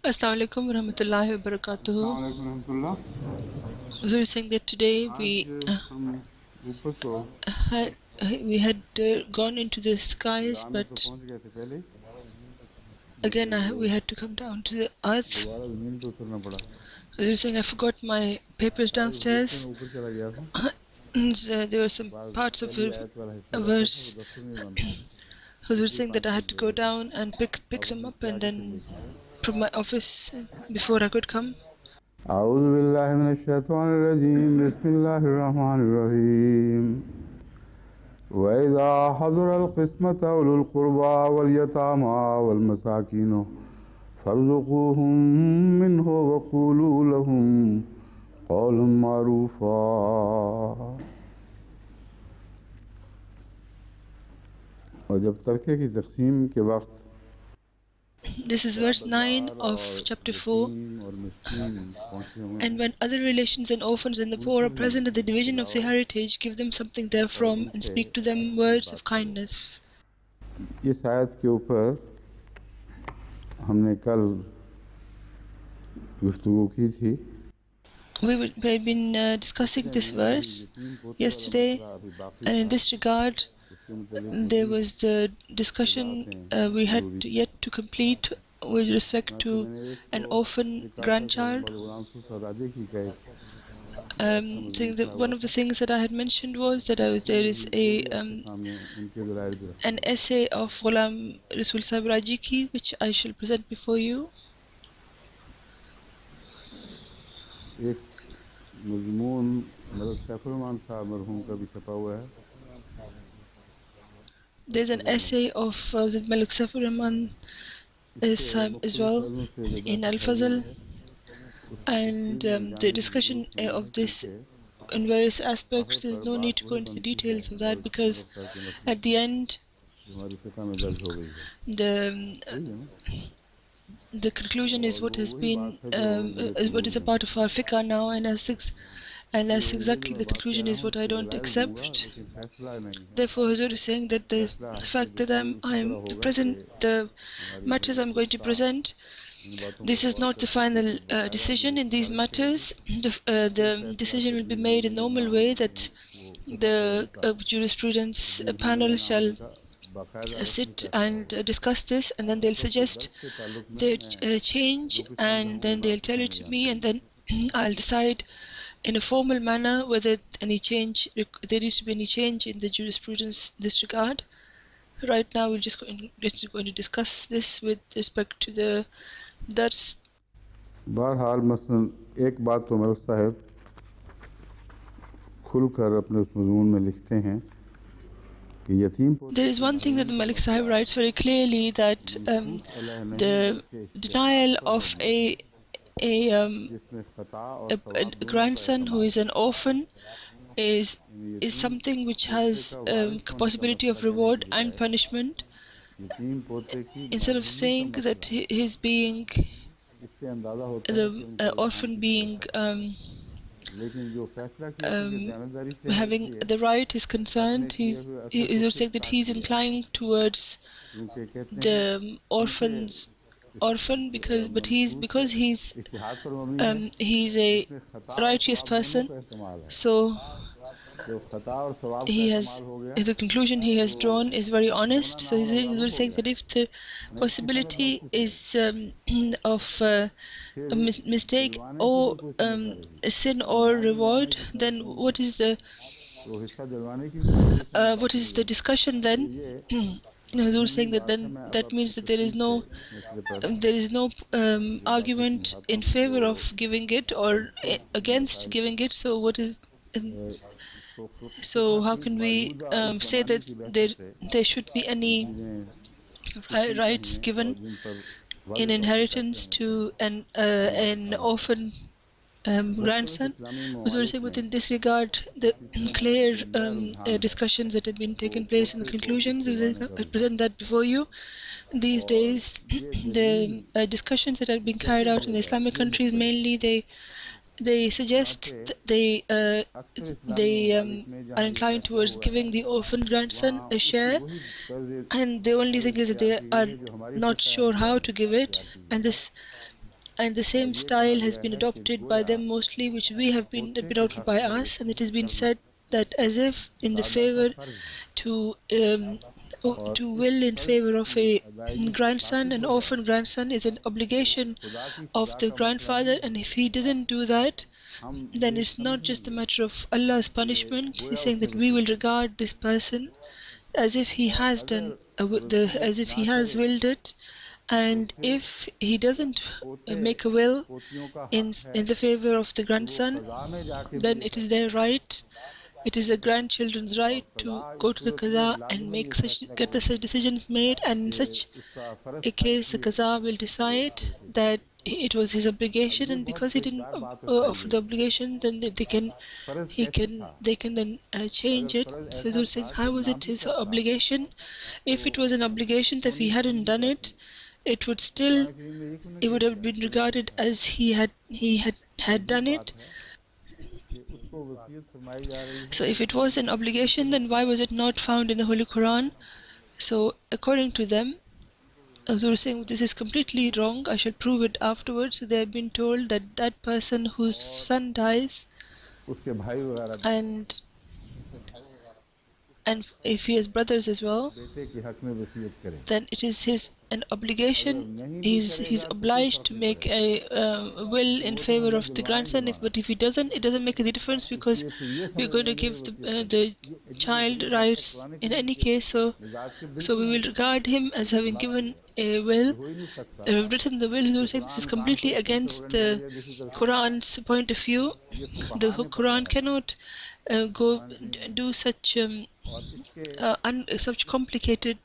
Assalamu alaikum warahmatullahi wabarakatuh. So you're saying that today we had gone into the skies, but again we had to come down to the earth. So you're saying I forgot my papers downstairs. And, there were some parts of a verse. So you're saying that I had to go down and pick them up and then from my office before I could come. أعوذ بالله من الشيطان الرجيم بسم الله الرحمن الرحيم وإذا حضر القسمة أولو القربى واليتامى والمساكين فارزقوهم منه وقولوا لهم قولا معروفا. और जब तरके की तक़सीम के वक्त This is verse 9 of chapter 4. And when other relations and orphans and the poor are present at the division of the heritage, give them something therefrom and speak to them words of kindness. इस आयत के ऊपर हमने कल गुफ्तगू की थी. We had been discussing this verse yesterday, and in this regard there was the discussion we had yet to complete with respect to an orphan grandchild. Saying that one of the things that I had mentioned was that there is an essay of Ghulam Rasul Sahib Rajiki, which I shall present before you. There's an essay of Malik Saifur Rahman as well in Al-Fazl, and the discussion of this in various aspects, there's no need to go into the details of that, because at the end the conclusion is what has been what is a part of our fiqh now, and as exactly the conclusion is what I don't accept. Therefore, Hazur is saying that the fact that the matters I'm going to present, this is not the final decision in these matters. The decision will be made in normal way, that the jurisprudence panel shall sit and discuss this, and then they'll suggest the change, and then they'll tell it to me, and then I'll decide in a formal manner whether there needs to be any change in the jurisprudence in this regard. Right now we're just going to discuss this with respect to the dars. बहरहाल मसलन एक बात तो मलिक साहब खुलकर अपने उस मज़मून में लिखते हैं. There is one thing that the Malik Sahib writes very clearly, that the denial of a grandson who is an orphan is something which has possibility of reward and punishment. Instead of saying that his being the orphan being having the right is concerned, he's saying that he's inclined towards the orphan because he's a righteous person, so the conclusion he has drawn is very honest. So he's saying that if the possibility is of a mistake or a sin or reward, then what is the discussion then? Hazur saying that then that means that there is no argument in favor of giving it or against giving it. So what is so how can we say that there should be any rights given in inheritance to an orphan grandson? So saying within this regard, the clear discussions that have been taken place in the conclusions, I present that before you. These days, the discussions that have been carried out in the Islamic countries, mainly they they suggest they are inclined towards giving the orphan grandson a share, and the only thing is that they are not sure how to give it, and the same style has been adopted by them mostly, which we have been adopted by us, and it has been said that as if in the favor to will in favor of a grandson, an orphan grandson is an obligation of the grandfather, and if he doesn't do that, then it's not just a matter of Allah's punishment. He's saying that we will regard this person as if he has done as if he has willed it, and if he doesn't make a will in the favor of the grandson, then it is their right. It is the grandchildren's right to go to the qaza and get the such decisions made, and in such a case the qaza will decide that it was his obligation, and because he didn't offer the obligation, then they can then change it. Huzur saying, how was it his obligation? If it was an obligation, that if he hadn't done it, it would have been regarded as he had done it. So if it was an obligation, then why was it not found in the Holy Quran? So according to them, Huzur is saying this is completely wrong. I shall prove it afterwards. So they have been told that that person whose son dies, and if he has brothers as well, then it is an obligation. He's obliged to make a will in favor of the grandson. But if he doesn't, it doesn't make any difference, because we're going to give the child rights in any case. So we will regard him as having given a will, written the will. He will say this is completely against the Quran's point of view. The Quran cannot do such complicated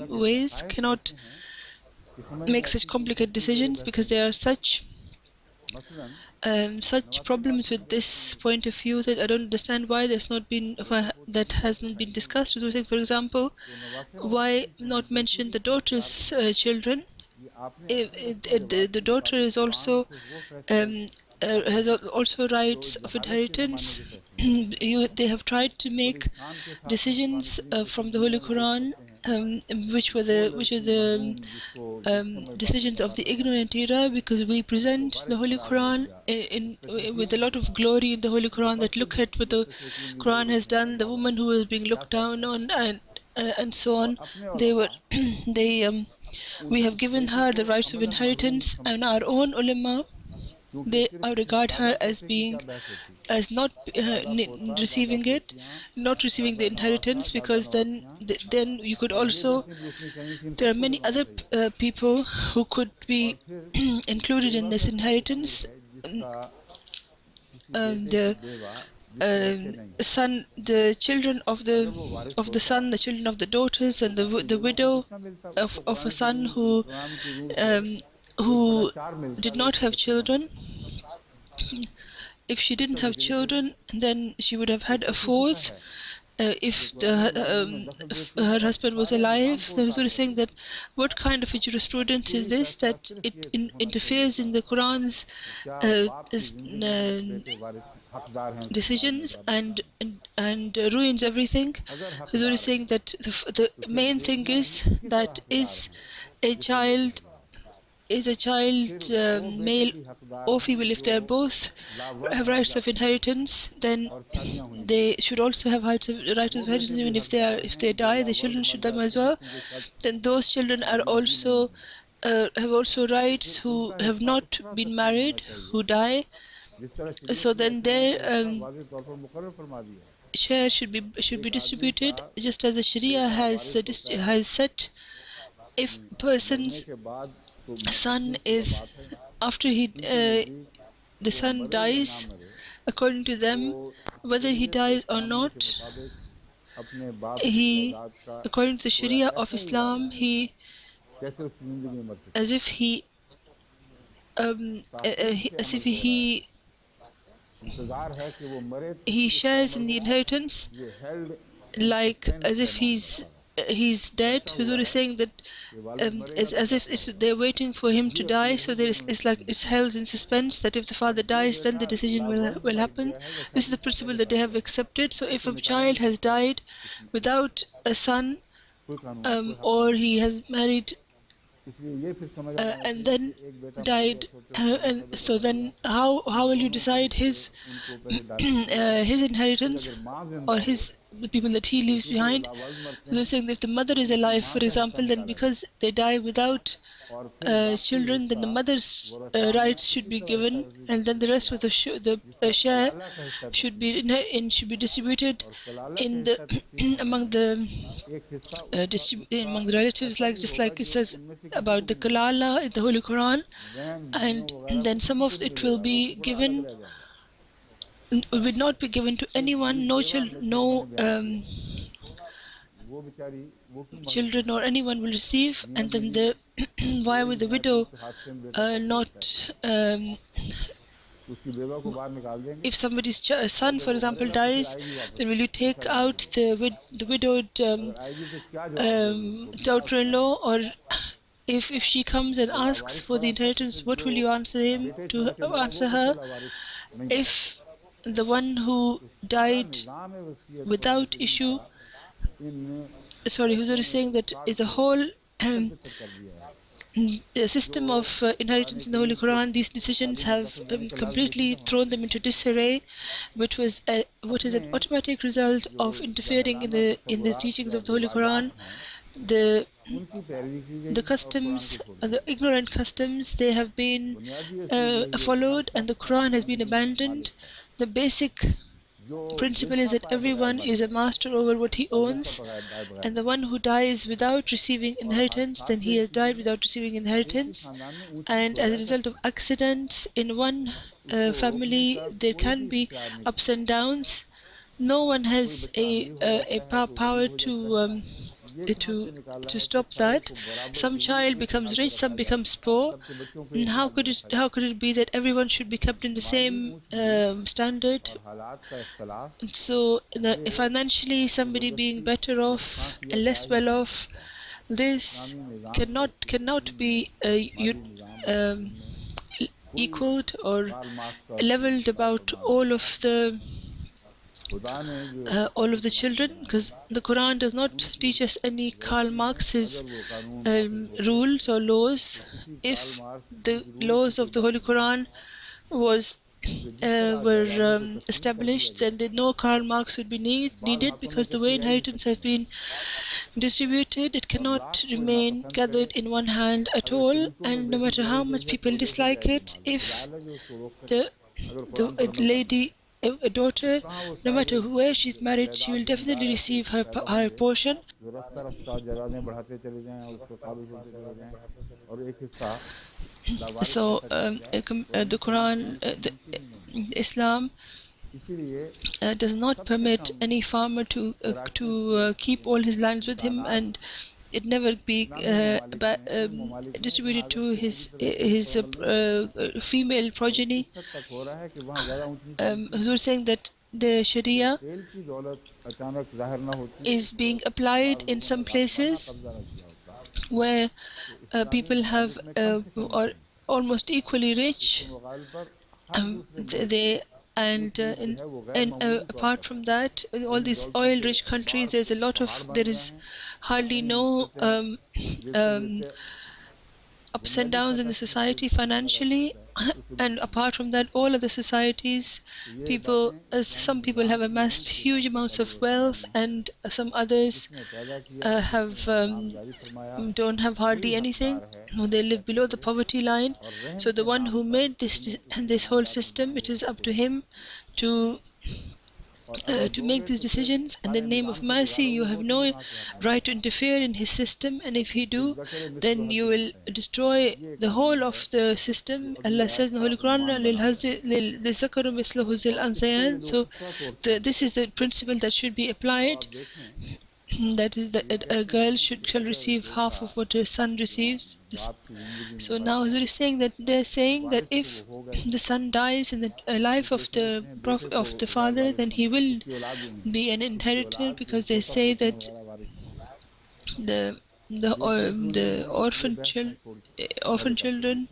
ways, cannot make such complicated decisions, because there are such problems with this point of view that I don't understand why that hasn't been discussed. So, for example, why not mention the daughter's children? The daughter is also has also rights of inheritance. They have tried to make decisions from the Holy Quran, which are the decisions of the ignorant era, because we present the Holy Quran with a lot of glory in the Holy Quran, that look at what the Quran has done, the woman who was being looked down on, and so on. We have given her the rights of inheritance, and our own ulama, they regard her as not receiving the inheritance, because then you could also, there are many other people who could be included in this inheritance. The children of the son, the children of the daughters, and the widow of a son who did not have children. If she didn't have children, then she would have had a fourth. If her husband was alive. The Huzur is saying that what kind of a jurisprudence is this, that it interferes in the Quran's decisions and ruins everything. Huzur is saying that the main thing is that is a child male or female. If they are both have rights of inheritance, then they should also have rights of inheritance. Even if they die, the children should them as well. Then those children are also have also rights who have not been married, who die. So then their share should be distributed just as the Sharia has set. If person's son is, after the son dies, according to them, whether he dies or not, according to the Sharia of Islam, as if he shares in the inheritance, like as if he's he's dead, Huzur is saying that as if they're waiting for him to die, so it's like it's held in suspense that if the father dies, then the decision will happen. This is the principle that they have accepted. So if a child has died without a son, or he has married and then died, and so then how will you decide his his inheritance or the people that he leaves behind? They're saying that if the mother is alive, for example, then because they die without children, then the mother's rights should be given, and then the rest of the share should be should be distributed in the among the among the relatives, like just like it says about the kalala in the Holy Quran, and then some of it will be given, will not be given to anyone, no children or anyone will receive, and then the why would the widow not if somebody's son, for example, dies, then will you take out the widowed daughter-in-law, or if she comes and asks for the inheritance, what will you answer her? If the one who died without issue, Huzur is saying that is the whole the system of inheritance in the Holy Quran, these decisions have completely thrown them into disarray, what is an automatic result of interfering in the teachings of the Holy Quran. The customs, the ignorant customs, they have been followed, and the Quran has been abandoned. The basic principle is that everyone is a master over what he owns, and the one who dies without receiving inheritance, then he has died without receiving inheritance. And as a result of accidents in one family, there can be ups and downs. No one has a power to stop that. Some child becomes rich, some becomes poor. And how could it be that everyone should be kept in the same standard? So financially, somebody being better off and less well off, this cannot be equaled or leveled about all of the children, because the Quran does not teach us any Karl Marx's rules or laws. If the laws of the Holy Quran were established, then no Karl Marx would be needed, because the way inheritance has been distributed, it cannot remain gathered in one hand at all. And no matter how much people dislike it, if the lady, a daughter, no matter where she's married, she will definitely receive her portion. So the Quran, Islam does not permit any farmer to keep all his lands with him, and it never be distributed to his female progeny. Huzur saying that the Sharia is being applied in some places where people have are almost equally rich. Apart from that, in all these oil-rich countries, there is hardly no ups and downs in the society financially. And apart from that, all other societies, some people have amassed huge amounts of wealth, and some others don't have hardly anything. They live below the poverty line. So the one who made this whole system, it is up to him to make these decisions. In the name of mercy, you have no right to interfere in his system, and if you do, then you will destroy the whole of the system. Allah says in the Holy Quran, so this is the principle that should be applied. That is that a girl shall receive half of what her son receives. So now Huzur is saying that they're saying that if the son dies in the life of the father, then he will be an inheritor, because they say that the orphan children,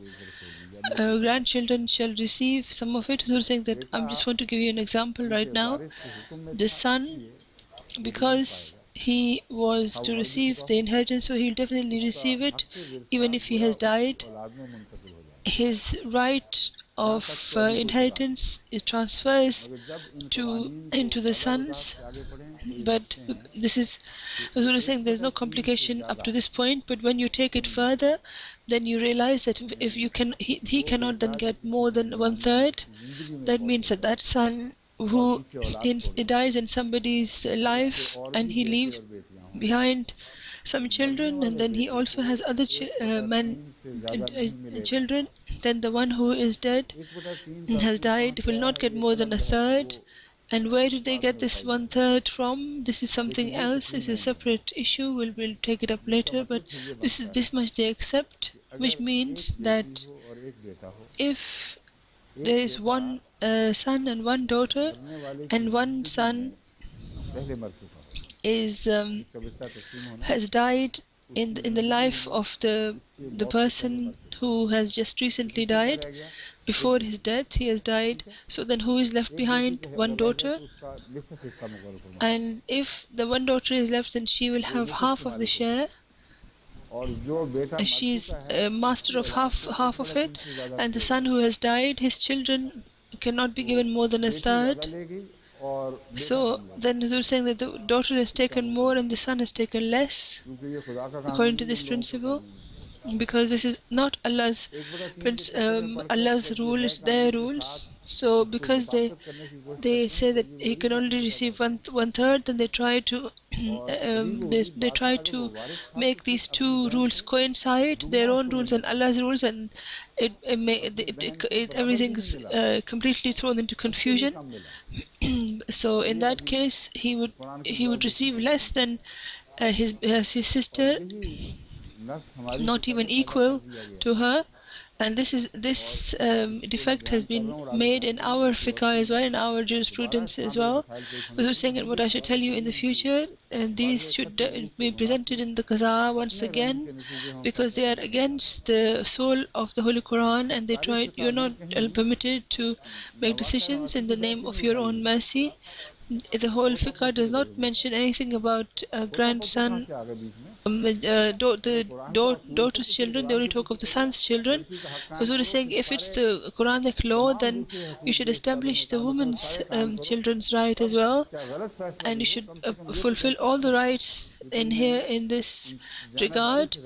grandchildren shall receive some of it. So saying that I just want to give you an example right now. The son, because he was to receive the inheritance, so he'll definitely receive it, even if he has died. His right of inheritance is transfers into the sons, but this is Huzur is saying there's no complication up to this point, but when you take it further, then you realize that if you can he cannot then get more than 1/3. That means that that son who dies in somebody's life and he leaves behind some children, and then he also has other children, then the one who is dead has died will not get more than 1/3. And where did they get this 1/3 from? This is something else. This is a separate issue. We'll take it up later. But this much they accept, which means that if there is one son and one daughter, and one son is has died in the life of the person who has just recently died. Before his death he has died, so then who is left behind? One daughter. And if the one daughter is left, then she will have half of the share. She's master of half of it. And the son who has died, his children cannot be given more than 1/3. So then Huzur is saying that the daughter has taken more and the son has taken less, according to this principle, because this is not Allah's rule, it's their rules. So because they say that he can only receive 1/3, then they try to they try to make these two rules coincide, their own rules and Allah's rules, and everything is completely thrown into confusion. So in that case, he would receive less than his sister, not even equal to her. And this defect has been made in our fiqh as well, in our jurisprudence as well. I was saying what I should tell you in the future, and these should be presented in the qaza once again, because they are against the soul of the Holy Quran, and you're not permitted to make decisions in the name of your own mercy. The whole fiqh does not mention anything about a grandson, the daughter's children. They only talk of the son's children. Huzur is saying if it's the Quranic law, then you should establish the woman's children's right as well, and you should fulfill all the rights in this regard.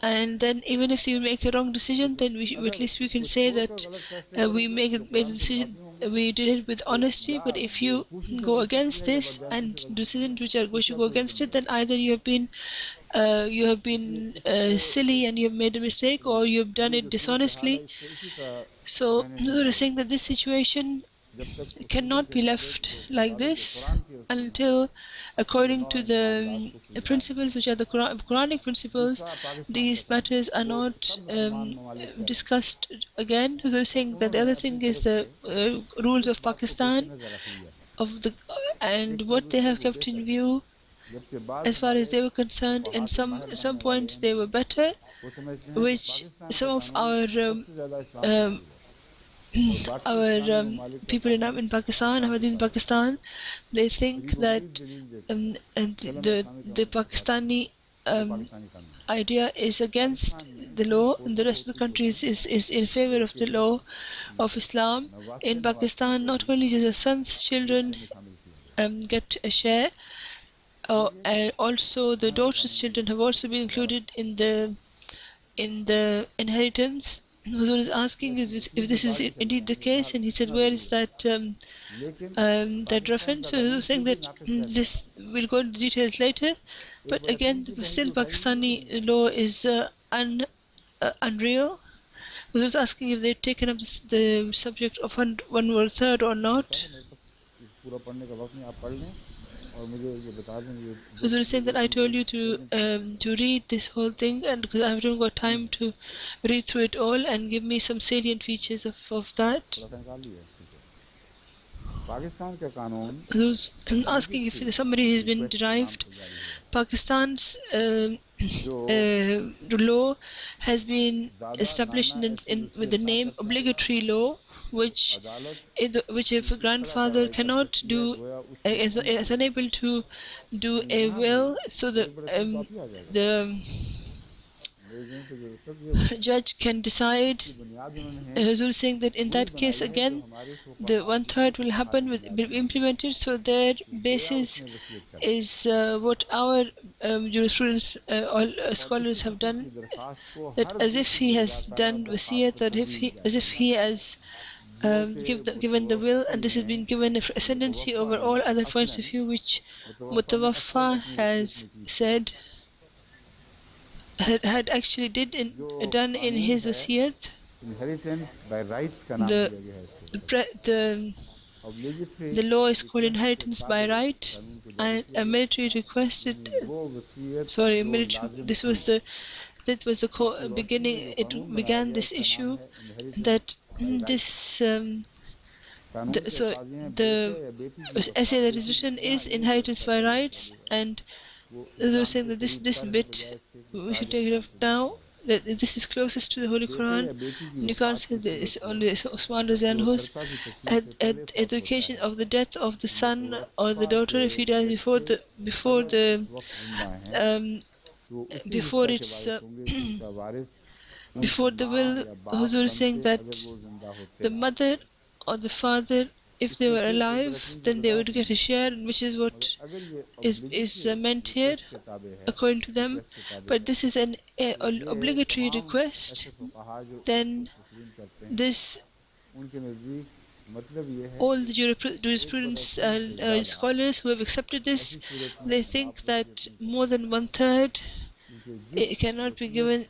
And then even if you make a wrong decision, then at least we can say that we made the decision, we did it with honesty. But if you go against this and decisions which are going to go against it, then either you have been silly and you have made a mistake, or you have done it dishonestly. So Huzur is saying that this situation cannot be left like this until, according to the principles which are the Quranic principles, these matters are not discussed again. So they're saying that the other thing is the rules of Pakistan, and what they have kept in view. As far as they were concerned, in some points they were better, which some of our people in Pakistan, Ahmadis in Pakistan, they think that the Pakistani idea is against the law, and the rest of the countries is in favor of the law of Islam. In Pakistan, not only does the son's children get a share, and also the daughter's children have also been included in the inheritance. Huzur is asking if this is indeed the case, and he said, where is that reference? So Huzur is saying that this will go into details later, but again, still Pakistani law is unreal. Huzur is asking if they've taken up the subject of 1/3 or not. Huzur is saying that I told you to read this whole thing, and because I haven't got time to read through it all, and give me some salient features of that. Pakistan का कानून who's asking if the summary has been derived. Pakistan's law has been established with the name obligatory law, which if a grandfather cannot do, is unable to do a will, so the judge can decide. Huzur is saying that in that case again, the 1/3 will be implemented. So their basis is what our jurisprudence, all scholars have done, that as if he has done wasiyat, or as if he has given the will, and this has been given ascendancy over all other points of view which Mutawaffa has said had actually done in his wasiyat. Inheritance by rights का नाम The दिया गया है इसको। the law is called inheritance by right, and a military requested. Sorry, military. This was the beginning. It began this issue that this. The essay that is written is inheritance by rights, and they were saying that this bit we should take it up now. That this is closest to the Holy Quran. And you can't say this only Usman Razan who's at the occasion of the death of the son or the daughter, if he dies before it's before the will. Huzur is saying that the mother or the father, if they were alive, then they would get a share, which is what is meant here according to them. But this is an obligatory request. Then this, all the jurisprudence scholars who have accepted this, they think that more than 1/3 it cannot be given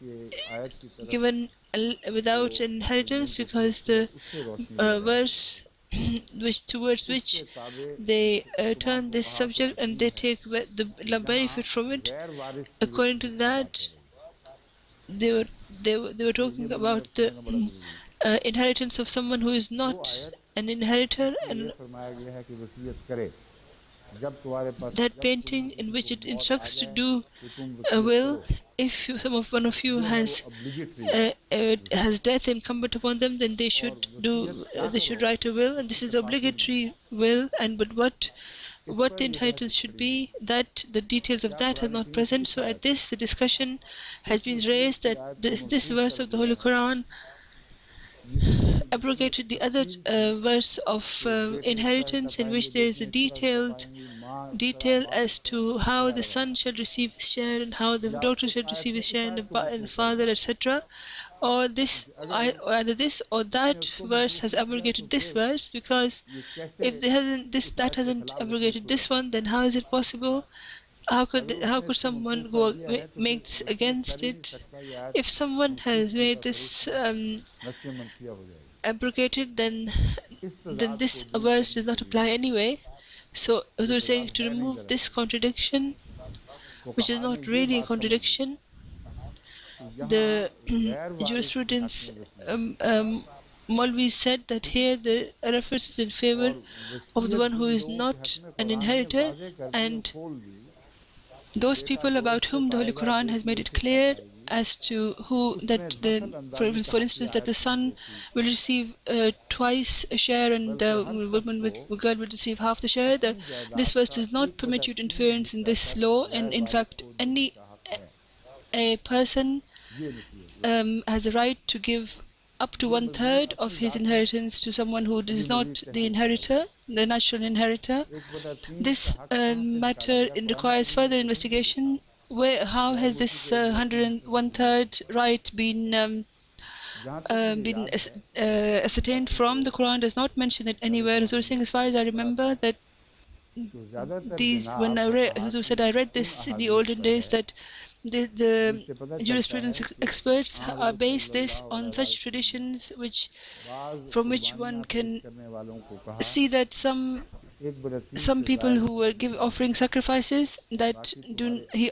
without inheritance, because the verse towards which they turn this subject and they take the benefit from it, according to that, they were talking about the inheritance of someone who is not an inheritor, and that painting in which it instructs to do a will, if one of you has death incumbent upon them, then they should write a will, and this is obligatory will. And but what the inheritance should be, that the details of that are not present. So at this, the discussion has been raised that this verse of the Holy Quran abrogated the other verse of inheritance, in which there is a detail as to how the son shall receive his share and how the daughter shall receive his share, and the father, etc. Or either this or that verse has abrogated this verse, because if that hasn't abrogated this one, then how is it possible? How could someone make this against it? If someone has made this abrogated, then this verse does not apply anyway. So they're saying to remove this contradiction, which is not really a contradiction. The jurisprudence Maulvi said that here the reference is in favor of the one who is not an inheritor, and those people about whom the Holy Quran has made it clear as to for instance, that the son will receive twice a share, and girl will receive half the share. This verse does not permit you to interference in this law, and in fact, a person has a right to give up to 1/3 of his inheritance to someone who is not the inheritor, the natural inheritor. This matter requires further investigation. How has this 1/3 right been ascertained from? The Quran does not mention it anywhere. Huzur saying, as far as I remember, that when Huzur said I read this in the olden days, that the jurisprudence experts base this on such traditions from which one can see that some people who were offering sacrifices, that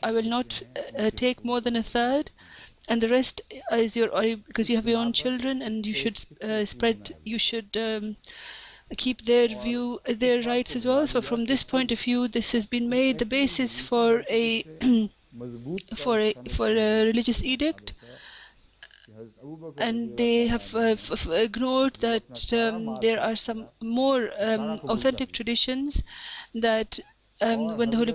I will not take more than 1/3, and the rest is because you have your own children, and you should keep their view, their rights as well. So from this point of view, this has been made the basis for a for a religious edict, and they have ignored that there are some more authentic traditions that when the Abu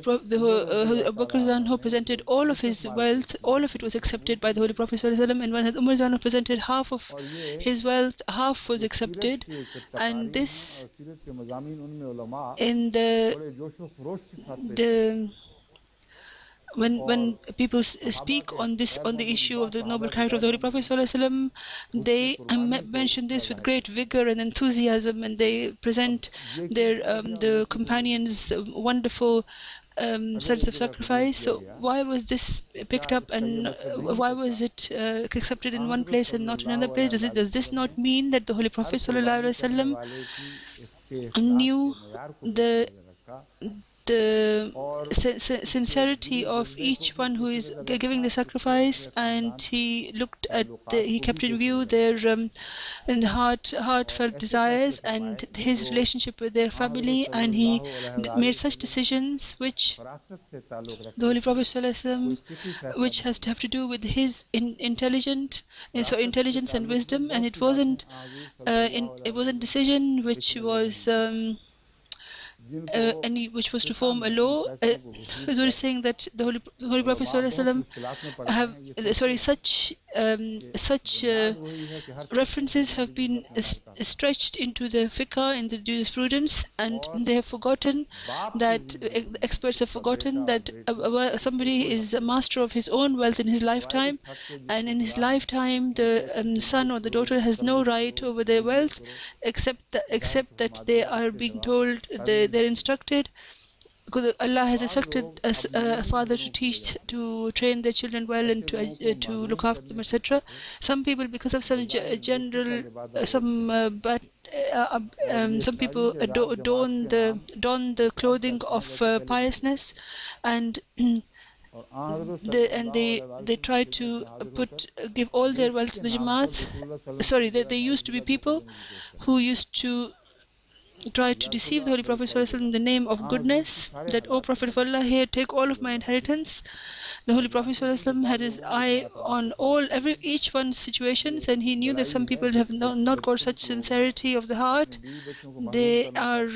Bakr Zanho presented all of his wealth, all of it was accepted by the Holy Prophet ﷺ, and when Umar Zanho presented half of his wealth, half was accepted. And this in the when people speak on the issue of the noble character of the Holy Prophet ﷺ, they mention this with great vigor and enthusiasm, and they present their the companions' wonderful sense of sacrifice. So why was this picked up, and why was it accepted in one place and not in another place? Does this not mean that the Holy Prophet ﷺ knew the sincerity of each one who is giving the sacrifice, and he looked at he kept in view their heartfelt desires and his relationship with their family, and he made such decisions which the Holy Prophet ﷺ, which has to have to do with his intelligence and wisdom, and it wasn't decision which was which was to form a law. Huzur is saying that the Holy Prophet ﷺ have such references have been stretched into the fiqh, in the jurisprudence, and they have forgotten that experts have forgotten that somebody is a master of his own wealth in his lifetime, and in his lifetime the son or the daughter has no right over their wealth except that they are being told, they're instructed, because Allah has instructed a father to train their children well and to look after them, etc. Some people, because of some general some people don the clothing of piousness, and they try to give all their wealth to the Jamaat. Sorry, there used to be people who used to try to deceive the Holy Prophet ﷺ in the name of goodness, that, "O Prophet of Allah, here, take all of my inheritance." The Holy Prophet ﷺ had his eye on each one's situations, and he knew that some people have not got such sincerity of the heart. They are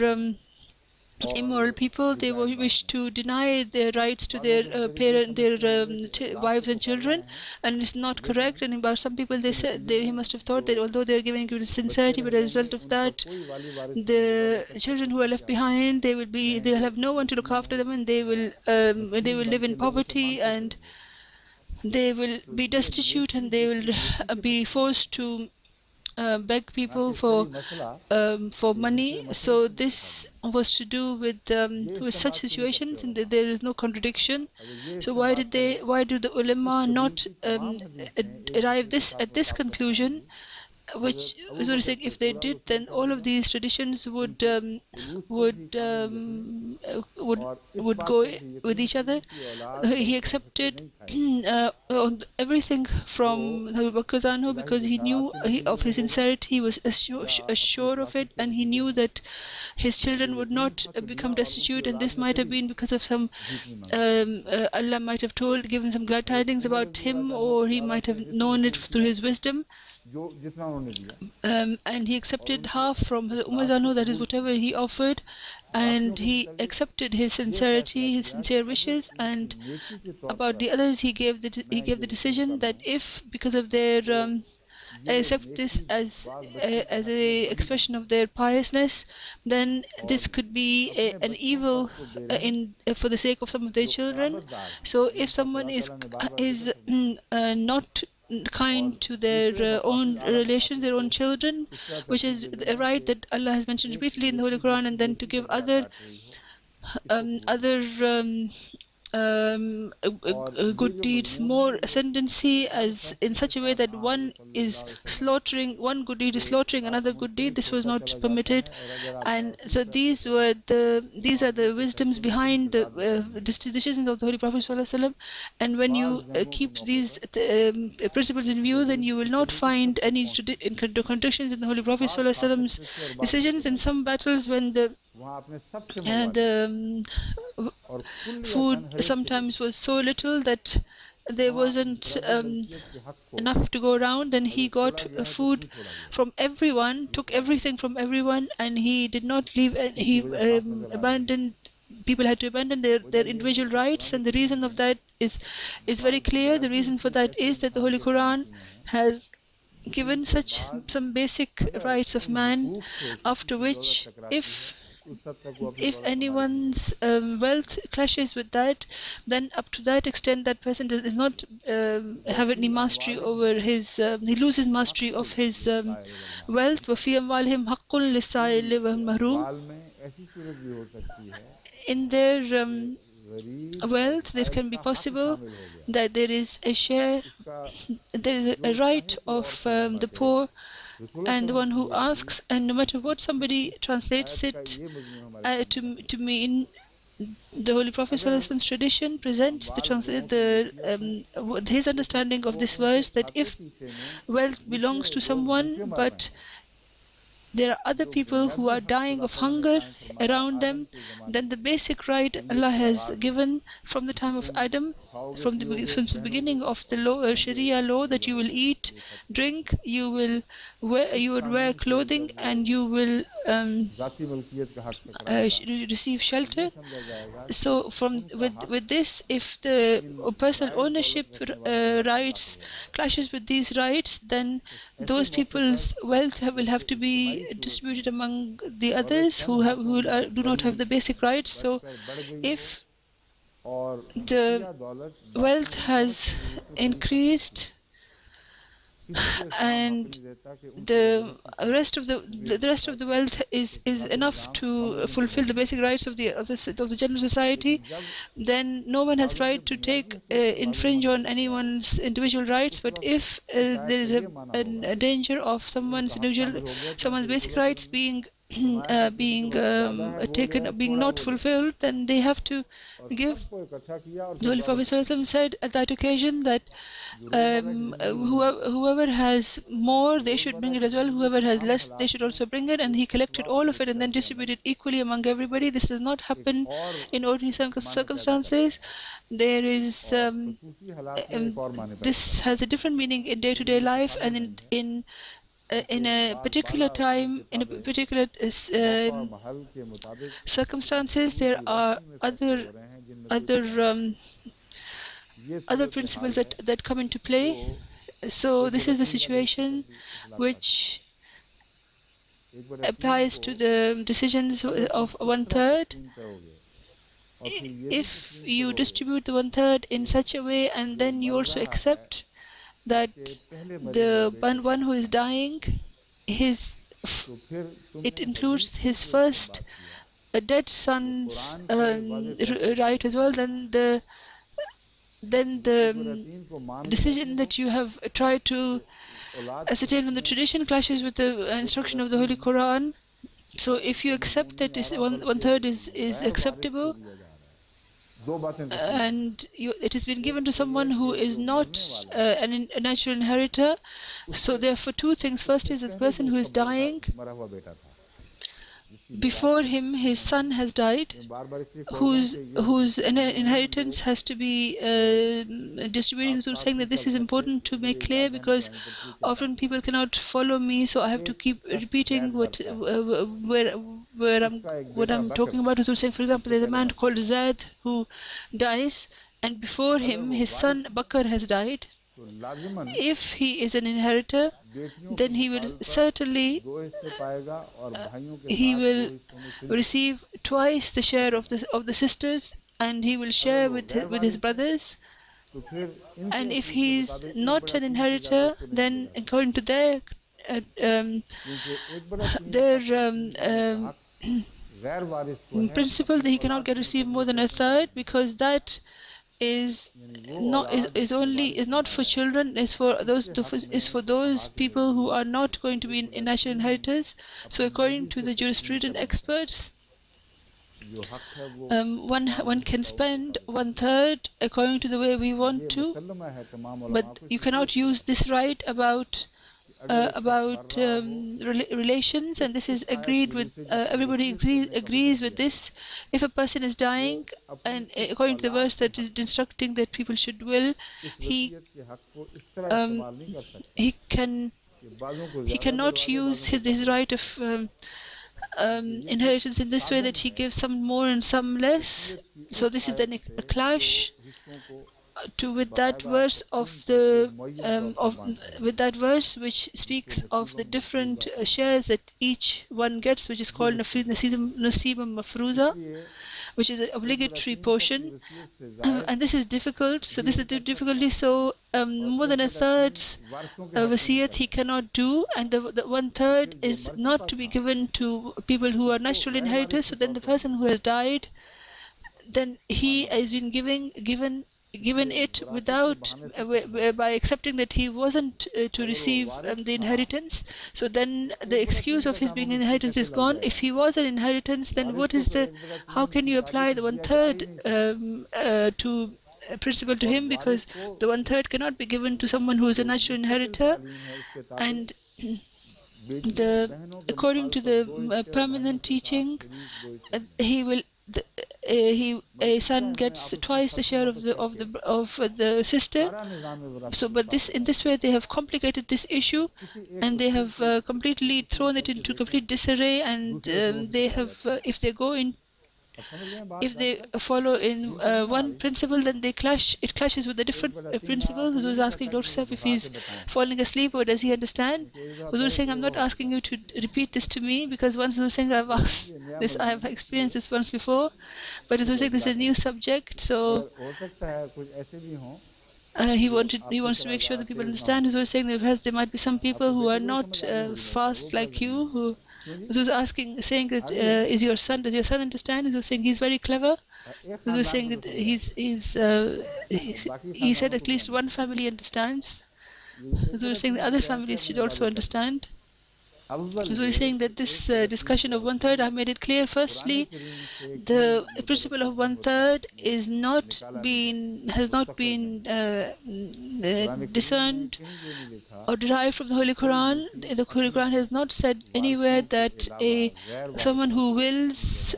immoral people. They wish to deny their rights to their wives and children, and it's not correct. And about some people, he must have thought that although they are giving you sincerity, but as a result of that, the children who are left behind, they'll have no one to look after them, and they will live in poverty, and they will be destitute, and they will be forced to beg people for money. So this was to do with such situations, and there is no contradiction. So why do the ulama not arrive at this conclusion? Which, if they did, then all of these traditions would go with each other. He accepted everything from Abu Bakr Zanho because he knew of his sincerity. He was assured of it, and he knew that his children would not become destitute. And this might have been because of some Allah might have given some glad tidings about him, or he might have known it through his wisdom. And he accepted half from Umar Zanho, that is whatever he offered, and he accepted his sincerity, his sincere wishes. And about the others, he gave the decision that if, because of their accept this as a expression of their piousness, then this could be an evil for the sake of some of their children. So if someone is not kind to their own relations, their own children, which is a right that Allah has mentioned repeatedly in the Holy Quran, and then to give other good deeds more ascendancy, as in such a way that one is slaughtering, one good deed is slaughtering another good deed. This was not permitted. And so these are the wisdoms behind the decisions of the Holy Prophet ﷺ. And when you keep these principles in view, then you will not find any contradictions in the Holy Prophet ﷺ's decisions. In some battles, when the food sometimes was so little that there wasn't enough to go around, then he got food from everyone, took everything from everyone, and he did not leave. He abandoned. People had to abandon their individual rights, and the reason of that is very clear. The reason for that is that the Holy Quran has given some basic rights of man, after which if anyone's wealth clashes with that, then up to that extent that person does not have any mastery over his, he loses mastery of his wealth. وَفِي أَمْوَالِهِمْ حَقٌّ لِلسَّائِلِ وَالْمَحْرُومِ. In their wealth, this can be possible that there is a share, there is a right of the poor and the one who asks, and no matter what somebody translates it to mean, the Holy Prophet ﷺ's tradition presents his understanding of this verse, that if wealth belongs to someone but there are other people who are dying of hunger around them, then the basic right Allah has given from the time of Adam, from the beginning of the law, Sharia law, that you will eat, drink, you would wear clothing, and you will receive shelter. So with this, if the personal ownership rights clashes with these rights, then those people's wealth will have to be distributed among the others who do not have the basic rights. So if the wealth has increased and the rest of the wealth is enough to fulfill the basic rights of the general society, then no one has right to infringe on anyone's individual rights. But if there is a danger of someone's basic rights being taken, being not fulfilled, then they have to give. The Holy Prophet ﷺ said at that occasion that whoever has more, they should bring it as well. Whoever has less, they should also bring it. And he collected all of it and then distributed equally among everybody. This does not happen in ordinary circumstances. There is this has a different meaning in day-to-day life, and in a particular time, in a particular circumstances, there are other principles that come into play. So this is the situation which applies to the decisions of 1/3. If you distribute the 1/3 in such a way, and then you also accept that the one who is dying, it includes his first dead son's right as well, then the decision that you have tried to ascertain from the tradition clashes with the instruction of the Holy Quran. So if you accept that 1/3 is acceptable, and it has been given to someone who is not a natural inheritor, so therefore two things. First is that the person who is dying, before him his son has died, whose inheritance has to be distributed. So saying that this is important to make clear, because often people cannot follow me, so I have to keep repeating what I'm talking about. So saying, for example, there's a man called Zaid who dies, and before him his son Bakr has died. If he is an inheritor, then he will certainly receive twice the share of the sisters, and he will share with his brothers. And if he is not an inheritor, then according to their in principle that he cannot get receive more than a third, because that is not for children, is for those people who are not going to be in natural inheritors. So according to the jurisprudent experts, one can spend one third according to the way we want to, but you cannot use this right about relations, and this is agreed with everybody agrees with this. If a person is dying, and according to the verse that is instructing that people should will, he cannot use his right of inheritance in this way, that he gives some more and some less. So this is then a clash with that verse with that verse which speaks of the different shares that each one gets, which is called nasibum mafruza, which is an obligatory portion. And this is difficult. So this is the difficulty. So more than a third wasiyat he cannot do, and the one third is not to be given to people who are natural inheritors. So then the person who has died, then he has been given it without by accepting that he wasn't to receive the inheritance. So then the excuse of his being inheritance is gone. If he was an inheritance, then how can you apply the one third to principle to him, because the one third cannot be given to someone who is a natural inheritor. And according to the permanent teaching, a son gets twice the share of the sister. So, but in this way they have complicated this issue, and they have completely thrown it into complete disarray. And they have, if they follow in one principle, then it clashes with a different principle. Huzur is asking Dr. Sahib if he's falling asleep, or does he understand? Huzur is saying, I'm not asking you to repeat this to me, because once Huzur is saying, I've asked this, I've experienced this once before, but Huzur is saying this is a new subject. So he wants to make sure that people understand. Huzur is saying that there might be some people who are not fast like you, who was saying that does your son understand? He was saying he's very clever. He was saying that he said at least one family understands. He was saying the other families should also understand. So he's saying that this discussion of one third, I've made it clear. Firstly, the principle of one third has not been discerned or derived from the Holy Quran. The Holy Quran has not said anywhere that someone who wills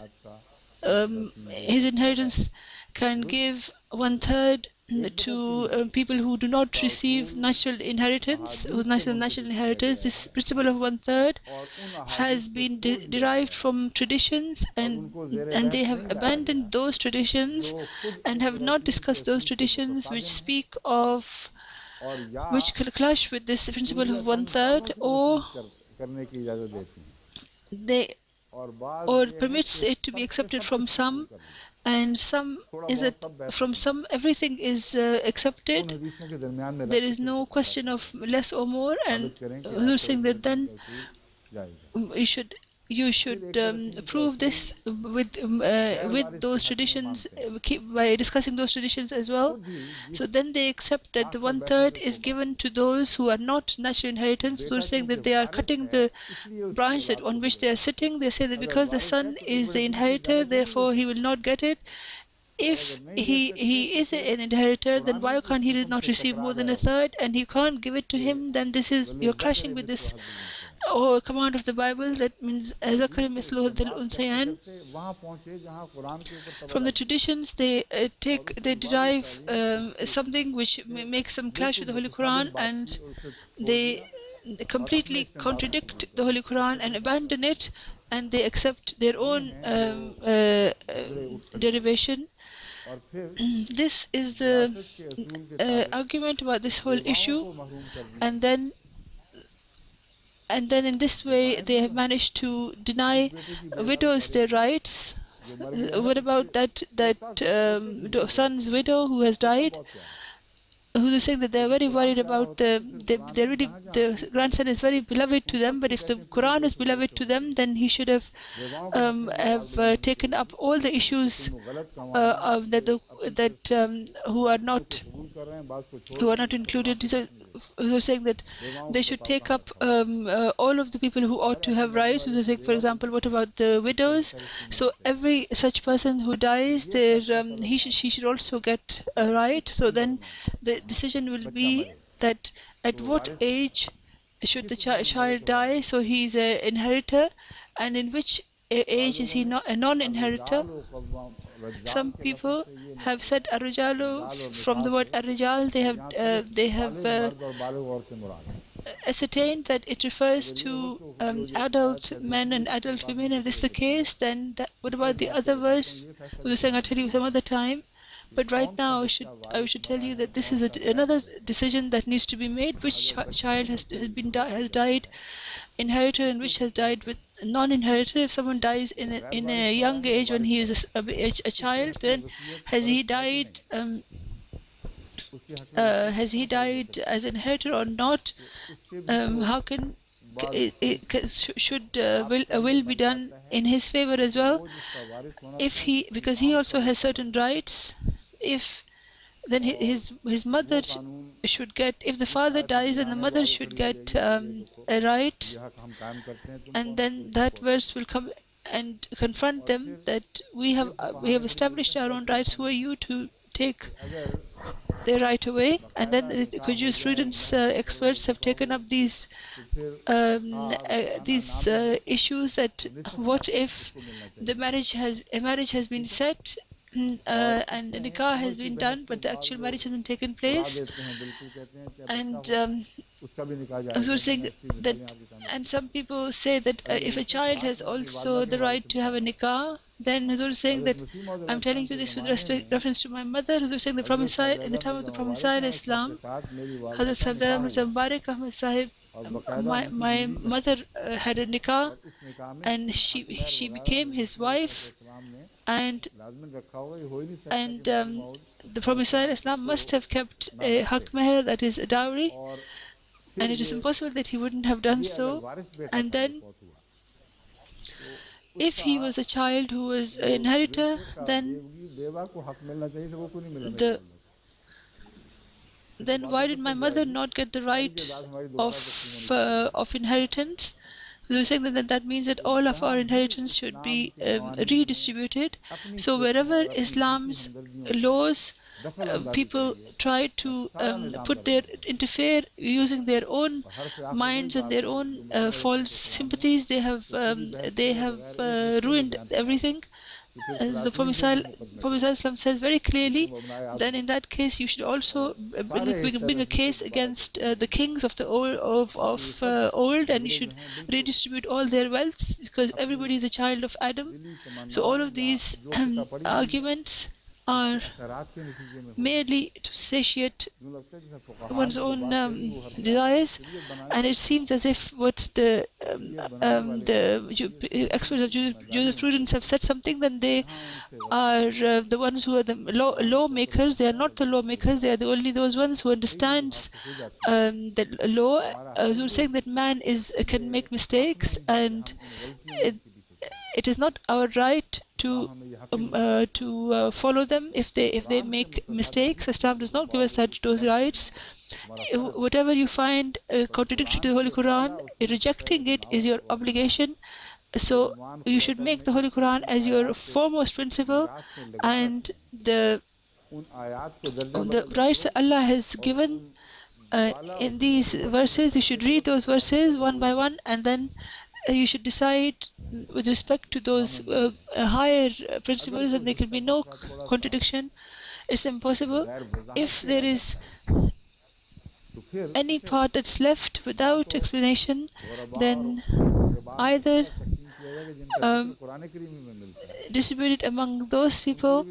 his inheritance can give one third to people who do not receive natural inheritance, natural inheritors. This principle of one third has been derived from traditions, and they have abandoned those traditions and have not discussed those traditions which clash with this principle of one third, or permits it to be accepted from some. And some is that from some everything is accepted. There is no question of less or more, and we're saying that then you should prove this with those traditions, by discussing those traditions as well. So then they accept that the one third is given to those who are not natural inheritance. So saying that they are cutting the branch on which they are sitting. They say that because the son is the inheritor, therefore he will not get it. If he is an inheritor, then why can't he not receive more than a third, and he can't give it to him? Then you're clashing with this command of the Bible that means Zakari Mislu Dil Unsayan. From the traditions they derive something which makes them clash with the Holy Quran, and they completely contradict the Holy Quran and abandon it, and they accept their own derivation. This is the argument about this whole issue, and then in this way they have managed to deny widows their rights. What about that son's widow who has died? who are saying that they are very worried about the grandson is very beloved to them, but if the Quran is beloved to them, then he should have taken up all the issues that who are not included. So who are saying that they should take up all of the people who ought to have rights. So saying, for example, what about the widows? So every such person who dies, she should also get a right. So then the decision will be that at what age should the child die, so he is an inheritor, and in which age is he not a non-inheritor. Some people have said Ar-Rijalu, from the word Ar-Rijal, they have ascertained that it refers to adult men and adult women. If this is the case, then what about the other verse? We were saying I'll tell you some other time. But right now, I should tell you that this is another decision that needs to be made. Which child has died inheritor and which has died with non-inheritor. If someone dies in a young age when he is a child, then has he died? Has he died as inheritor or not? How can should will be done in his favor as well? Because he also has certain rights. If then his mother should get. If the father dies, then the mother should get a right, and then that verse will come and confront them that we have established our own rights. Who are you to take their right away? And then the jurisprudence experts have taken up these issues that what if a marriage has been set and a nikah has been done, but the actual marriage hasn't taken place, and so saying that, and some people say that if a child has also the right to have a nikah, then Huzur is saying that I'm telling you this with reference to my mother. Huzur is saying in the time of the Prophet Islam, Hazrat Sardar Mirza Mubarak Ahmad Sahib, my mother had a nikah, and she became his wife, and the Prophet Islam must have kept a haq meher, that is a dowry, and it is impossible that he wouldn't have done so. And then if he was a child who was an inheritor, then why did my mother not get the right of inheritance? We were saying that means that all of our inheritance should be redistributed. So wherever Islam's laws, people try to interfere using their own minds and their own false sympathies. They have ruined everything. As the Prophet says very clearly, then in that case you should also bring a case against the kings of the old, and you should redistribute all their wealths, because everybody is a child of Adam. So all of these arguments are merely to satiate one's own desires, and it seems as if what the experts of jurisprudence have said something, then they are the ones who are the lawmakers. They are not the lawmakers. They are only those ones who understands the law, who are saying that man can make mistakes, and it is not our right to follow them if they make mistakes. Islam does not give us those rights. Whatever you find contradictory to the Holy Quran, rejecting it is your obligation. So you should make the Holy Quran as your foremost principle, and the rights that Allah has given in these verses, you should read those verses one by one, and then you should decide with respect to those higher principles, and there can be no contradiction. It's impossible. If there is any part that's left without explanation, then either distribute it among those people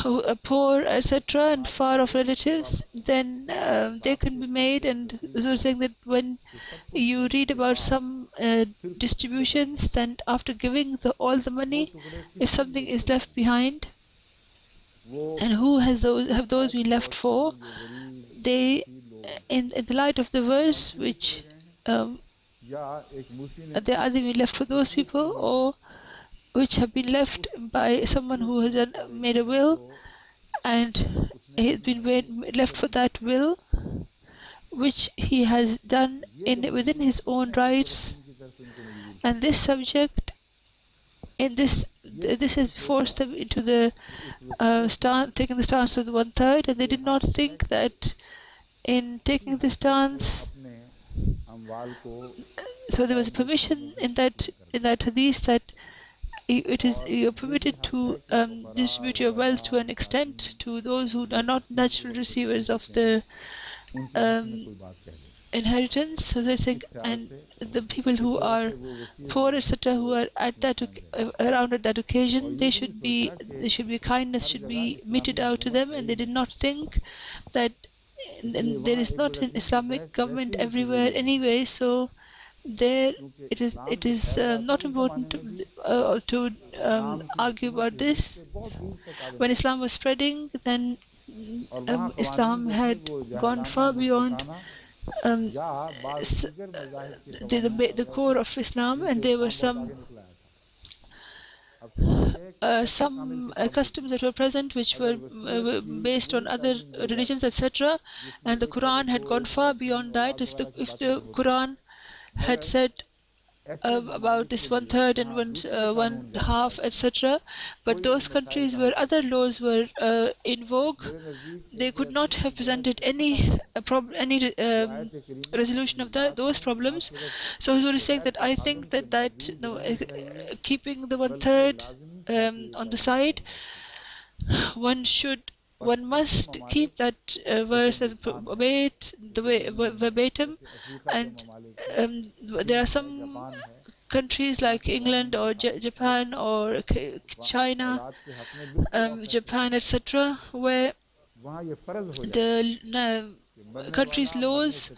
who are poor, etc., and far off relatives, then they can be made. And so saying that when you read about some distributions, then after giving all the money, if something is left behind, And who has those have those been left for? They, in the light of the verse, which they are they been left for those people, or which have been left by someone who has made a will, and he has been left for that will, which he has done within his own rights. And this subject, in this has forced them into the taking the stance of the 1/3, and they did not think that in taking the stance, so there was a permission in that hadith that you're permitted to distribute your wealth to an extent to those who are not natural receivers of the inheritance. So they think, and the people who are poor, etc., who are at that around at that occasion, there should be kindness should be meted out to them, and they did not think that there is not an Islamic government everywhere anyway. So there it is not important to argue about this. When Islam was spreading, then Islam had gone far beyond the core of Islam, and there were some customs that were present which were based on other religions, etc. And the Quran had gone far beyond that. If the Quran had said about this 1/3 and 1/2, etc., but those countries where other laws were in vogue, they could not have presented any resolution of those problems. So Huzur is saying that I think that keeping the 1/3 on the side, one must keep that verse and obey it the way verbatim. And there are some countries like England or Japan or China, Japan, etc., where the country's laws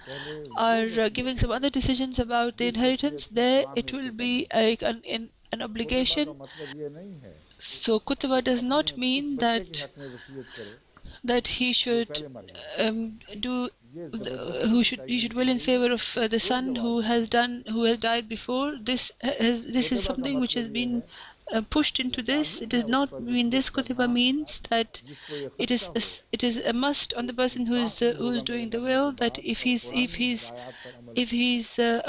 are giving some other decisions about the inheritance. There it will be an obligation. So Kutba does not mean that he should he should will in favor of the son who has died before. This is something which has been pushed into this. It does not mean this. Kutiba means that it is a must on the person who is doing the will, that if he's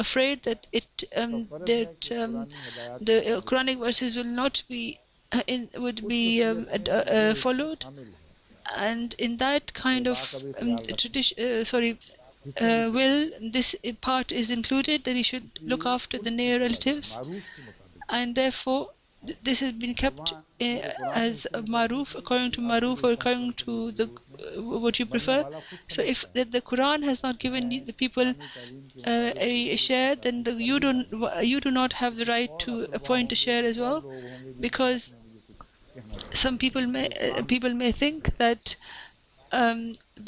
afraid that the Quranic verses will not be followed, and in that kind of will, this part is included, that he should look after the near relatives, and therefore this has been kept as maruf, according to maruf, or according to the what you prefer. So if the Quran has not given the people a share, then you do not have the right to appoint a share as well, because some people may think that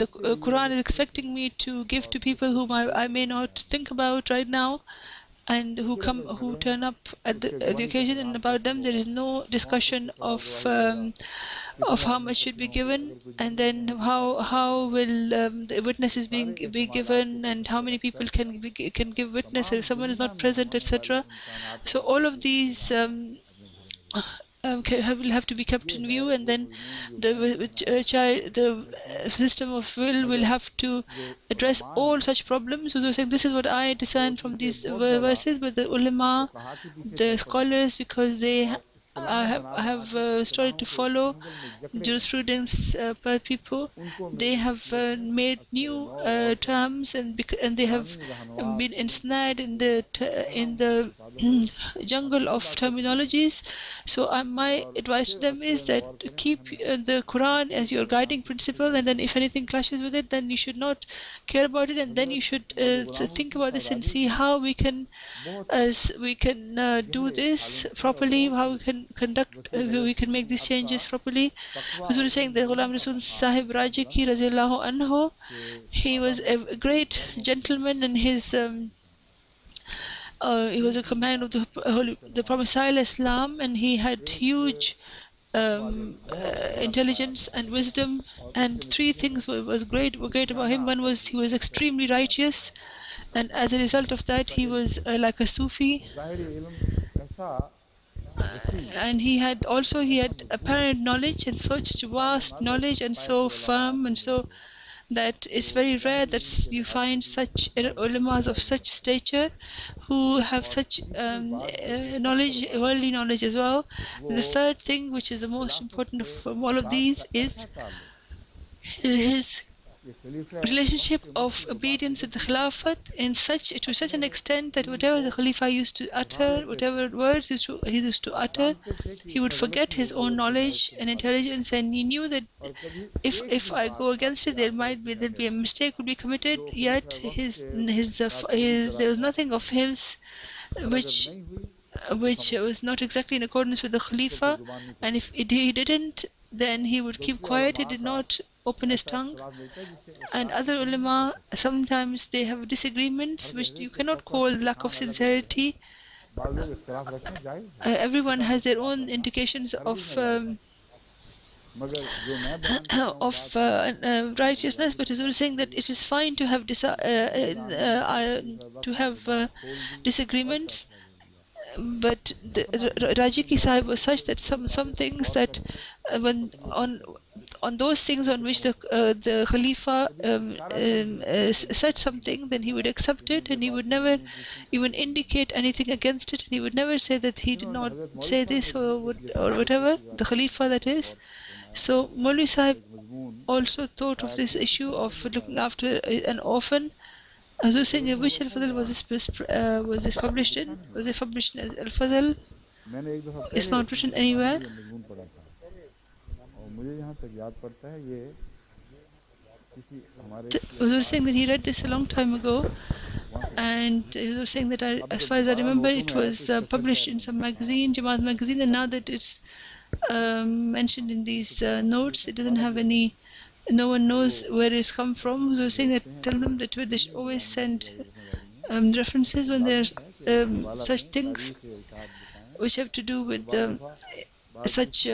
the Quran is expecting me to give to people whom I may not think about right now, and who turn up at the occasion, and about them there is no discussion of how much should be given, and then how will the witnesses be given, and how many people can give witness if someone is not present, etc. So all of these will have to be kept in view, and then the system of will have to address all such problems. So they're saying this is what I discern from these verses, but the ulama, the scholars, because they have started to follow jurisprudence per people, they have made new terms, and they have been ensnared in the jungle of terminologies. So my advice to them is that keep the Quran as your guiding principle, and then if anything clashes with it, then you should not care about it, and then you should think about this and see how we can do this properly, how we can we can make these changes properly. Huzur is saying that Ghulam Rasul Sahib Rajiki Razillahu Anhu, he was a great gentleman, and his he was a companion of the Prophet Islam, and he had huge intelligence and wisdom, and three things were great about him. One was he was extremely righteous, and as a result of that he was like a Sufi, and he had apparent knowledge, and such vast knowledge, and so firm, and so that it's very rare that you find such ulamas of such stature who have such knowledge, worldly knowledge as well. The third thing, which is the most important from all of these, is his relationship of obedience with the Khilafat to such an extent that whatever the Khalifa used to utter, whatever words he used to utter, he would forget his own knowledge and intelligence, and he knew that if I go against it, there'd be a mistake would be committed. Yet there was nothing of his which was not exactly in accordance with the Khalifa, and if he didn't, then he would keep quiet. He did not open his tongue. And other ulama, sometimes they have disagreements which you cannot call lack of sincerity. Everyone has their own indications of righteousness, but Huzur is saying that it is fine to have disagreements. But Raji Ki Sahib was such that some things that when on those things on which the Khalifa said something, then he would accept it, and he would never even indicate anything against it, and he would never say that he did not say this or whatever, the Khalifa that is. So Maulvi Sahib also thought of this issue of looking after an orphan. Huzur saying, which Al-Fadl was this published in? Was it published as Al-Fadl? It's not written anywhere. Huzur saying that he read this a long time ago, and Huzur saying that as far as I remember, it was published in some magazine, Jamaat magazine, and now that it's mentioned in these notes, it doesn't have any. No one knows where it's come from. So saying that, tell them that they should always send references when there's such things which have to do with such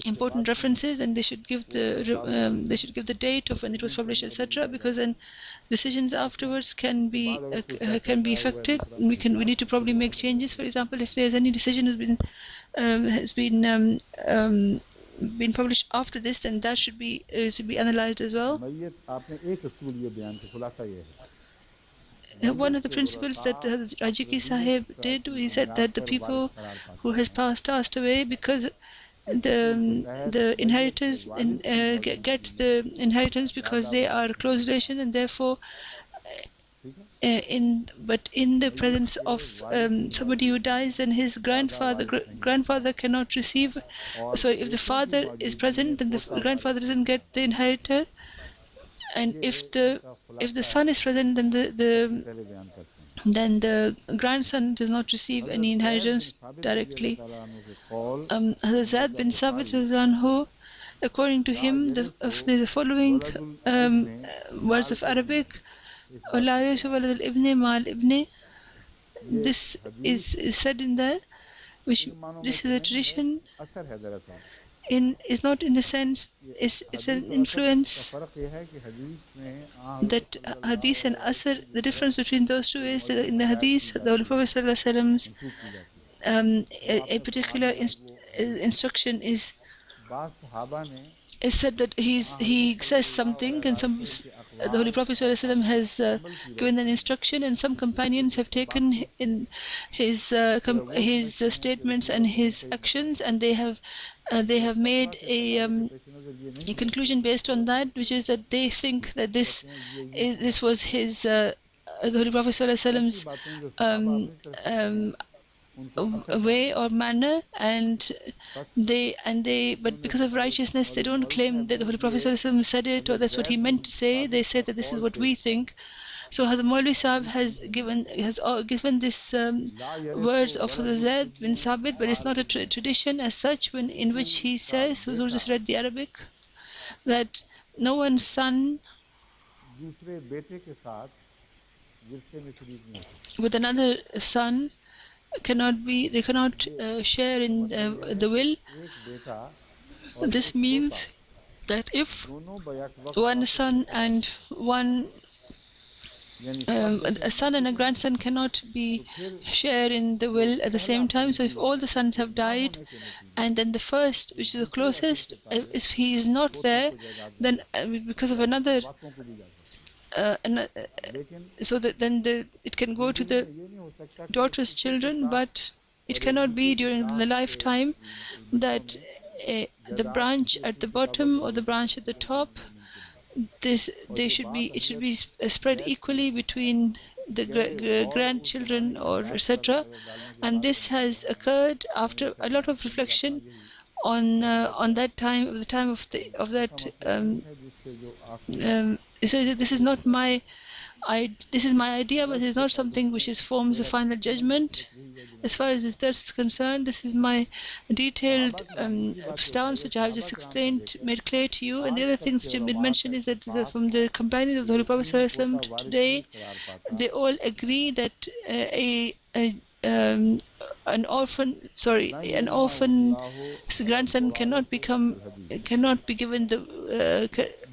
important references, and they should give the date of when it was published, etc. Because then decisions afterwards can be affected. We need to probably make changes. For example, if there's any decision has been published after this, then that should be analyzed as well. One of the principles that Raji Ki Sahib did, he said that the people who has passed away, because the inheritors get the inheritance because they are close relation, and therefore in the presence of somebody who dies, then his grandfather cannot receive. So if the father is present, then the grandfather doesn't get the inheritor, and if the son is present, then the grandson does not receive any inheritance directly. Hazrat bin Sabit anhu, according to him, the following words of Arabic. This is said in there, which this is a tradition. Is not in the sense it's an influence that hadith and asr. The difference between those two is that in the hadith, the Holy Prophet ﷺ, a particular instruction is said that he says something, and the Holy Prophet ﷺ has given an instruction, and some companions have taken in his statements and his actions, and they have made a conclusion based on that, which is that they think that this was his the Holy Prophet ﷺ's way or manner, but because of righteousness, they don't claim that the Holy Prophet ﷺ said it or that's what he meant to say. They say that this is what we think. So Hazrat Maulvi Sahib has given this words of Zayd bin Sabit, but it's not a tradition as such, in which he says, who just read the Arabic, that no one's son with another son they cannot share in the will. This means that if one son and a son and a grandson cannot be share in the will at the same time, so if all the sons have died and then the first, which is the closest, if he is not there, then because of another so that then it can go to the daughter's children, but it cannot be during the lifetime that the branch at the bottom or the branch at the top, it should be spread equally between the grandchildren or etc. And this has occurred after a lot of reflection on that time, the time of that. So this is not my this is my idea, but it's not something which forms a final judgment. As far as this dars is concerned, this is my detailed stance, which I have just explained, made clear to you. And the other things which have been mentioned is that from the companions of the Holy Prophet ﷺ today, they all agree that an orphan grandson cannot be given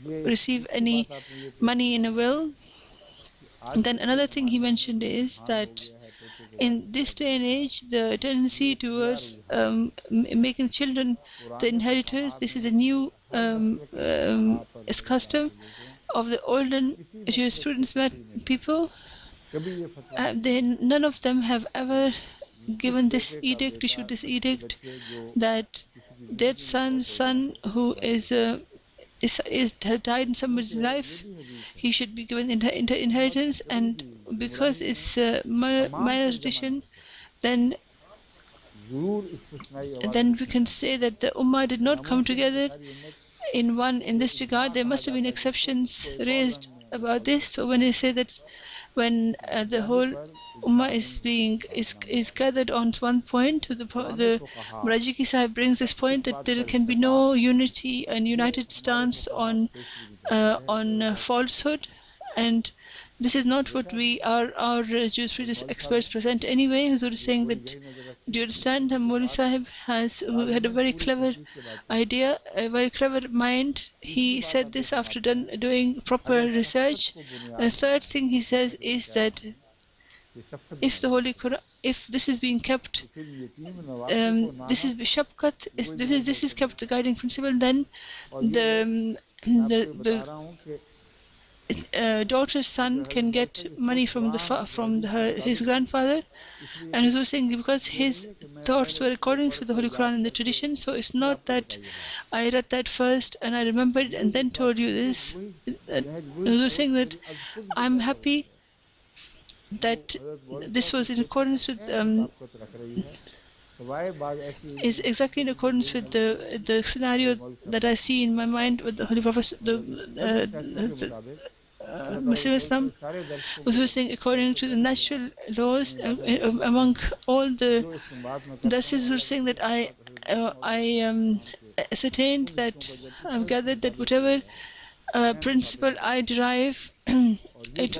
receive any money in a will. And then another thing he mentioned is that in this day and age, the tendency towards making children the inheritors, this is a new custom of the olden jurisprudence people. None of them have ever given this edict, issued this edict, that their son who has died in somebody's life, he should be given inheritance. And because it's minor tradition, then we can say that the Ummah did not come together in this regard. There must have been exceptions raised about this. So when I say that when the whole Ummah is gathered on one point, the Murajiki Sahib brings this point that there can be no unity and united stance on falsehood, and this is not what our jurisprudence experts present anyway. Huzur is saying that, do you understand, Maulvi Sahib who had a very clever idea, a very clever mind. He said this after doing proper research. The third thing he says is that if the Holy Quran, if this is being kept, this is shafqat, this is kept the guiding principle, then the daughter's son can get money from his grandfather. And he was saying because his thoughts were according to the Holy Quran and the tradition, so it's not that I read that first and I remembered and then told you this. He was saying that I'm happy that this was in accordance with is exactly in accordance with the scenario that I see in my mind with the Holy Prophet, Muslim Islam was saying according to the natural laws among all the darsis, were saying that I ascertained that I've gathered that whatever principle I derive,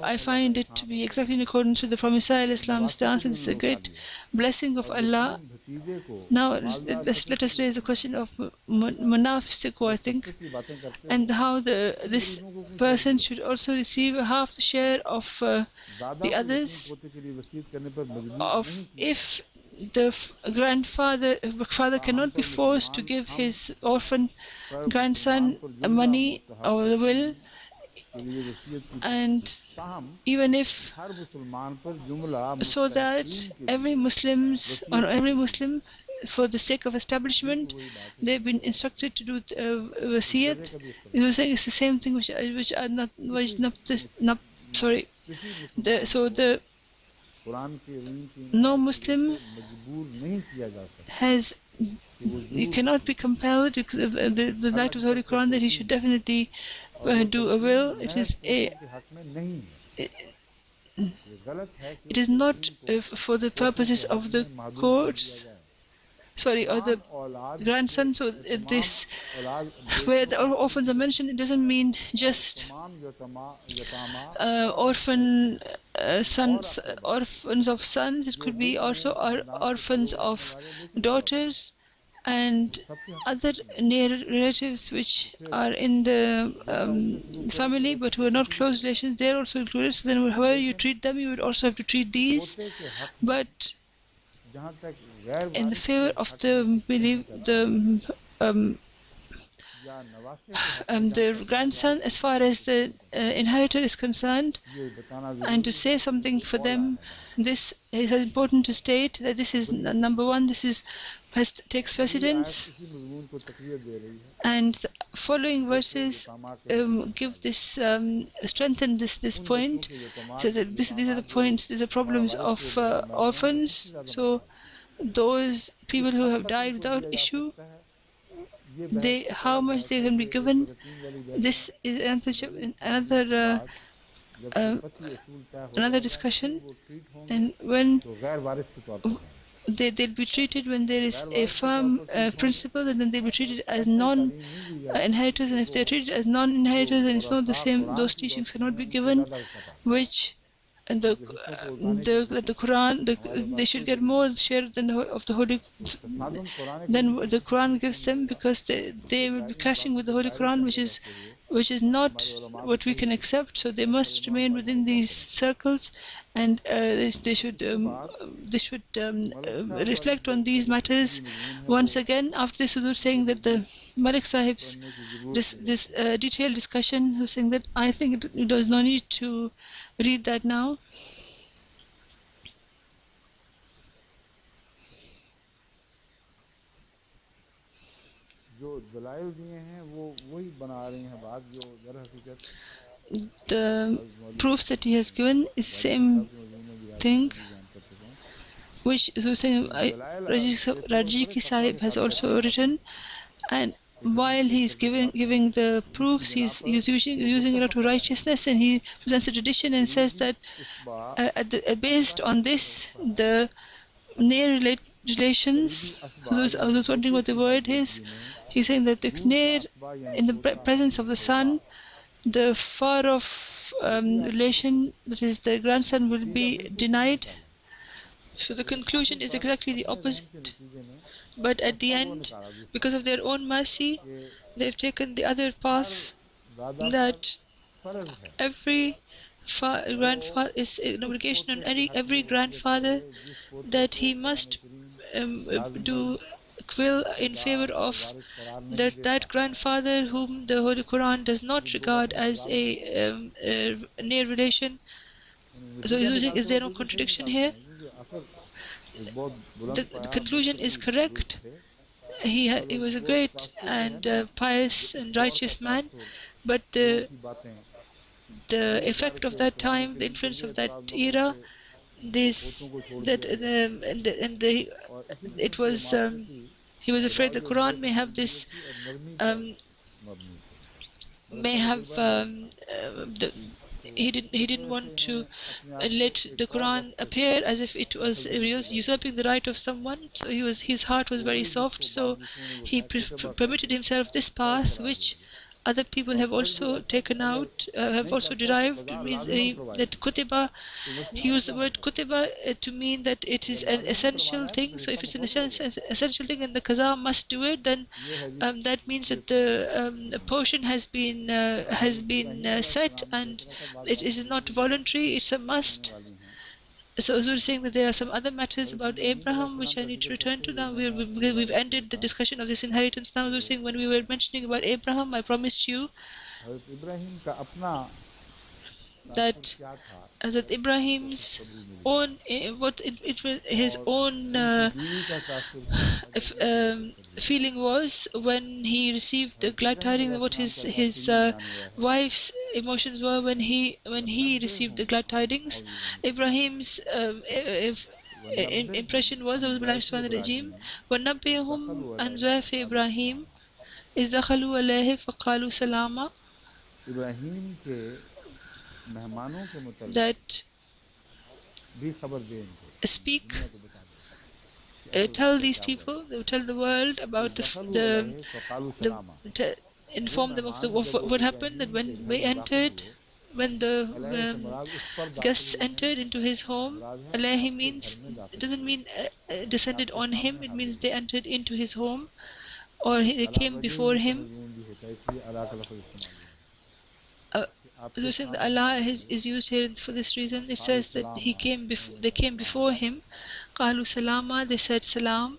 I find it to be exactly in accordance with the Prophet Islam's stance, and it's a great blessing of Allah. Now let us raise the question of Munafsiku, I think, and how this person should also receive half the share of the others. If the father cannot be forced to give his orphan grandson money or the will, and even if so that every Muslim, for the sake of establishment, they've been instructed to do wasiyat. He was saying it's the same thing which are not sorry. No Muslim he cannot be compelled to the light of the Holy Quran that he should definitely do a will. It is not for the purposes of the courts. sorry, or the grandson. So this, where the orphans are mentioned, it doesn't mean just orphans of sons. It could be also orphans of daughters and other near relatives which are in the family but who are not close relations. They're also included. So then, however you treat them, you would also have to treat these. But in the favor of the the grandson, as far as the inheritor is concerned, and to say something for them, this is important to state that this is number one. This is takes precedence, and the following verses give this strengthen this point. So that these are the points. These are problems of orphans. So those people who have died without issue, how much they can be given. This is another discussion, and when they'll be treated when there is a firm principle, and then they'll be treated as non-inheritors, and if they're treated as non-inheritors, then it's not the same. Those teachings cannot be given, which and the Quran, they should get more share than of the Holy than the Quran gives them, because they will be clashing with the Holy Quran, which is not what we can accept. So they must remain within these circles, and they should reflect on these matters. Once again, after this, Hudur saying that the Malik Sahib's this detailed discussion, was saying that I think there's no need to read that now. The proofs that he has given is the same thing, which Rajiki Sahib has also written, and while he's giving the proofs, he's using a lot of righteousness, and he presents a tradition and says that based on this, the near relations. I was wondering what the word is. He's saying that the near, in the presence of the son, the far off relation, that is the grandson, will be denied. So the conclusion is exactly the opposite. But at the end, because of their own mercy, they've taken the other path, that every grandfather is an obligation on every grandfather, that he must do quill in favor of that grandfather whom the Holy Quran does not regard as a near relation. So is there no contradiction here? The conclusion is correct. He was a great and pious and righteous man, but the effect of that time, the influence of that era, it was he was afraid the Quran may have this he didn't want to let the Quran appear as if it was usurping the right of someone. So his heart was very soft. So he permitted himself this path, which other people have also taken out, have also derived. That kutiba, he used the word kutiba to mean that it is an essential thing. So if it's an essential thing and the qaza must do it, then that means that the portion has been set, and it is not voluntary, it's a must. So Huzur is saying that there are some other matters about Abraham which I need to return to now. We've ended the discussion of this inheritance now. Huzur is saying, when we were mentioning about Abraham, I promised you that Ibrahim's own his own feeling was when he received the glad tidings, what his wife's emotions were when he received the glad tidings. Ibrahim's impression was, وَنَبِّئْهُمْ عَنْ ضَيْفِ إِبْرَاهِيمَ إِذْ دَخَلُوا عَلَيْهِ فَقَالُوا سَلَامًا, that speak tell these people, they would tell the world about inform them of what happened, that when we entered, when the guests entered into his home. Alayhi means, it doesn't mean descended on him, it means they entered into his home, or they came before him. So saying that Allah is used here for this reason. It says that they came before him. قالوا salama, they said salam.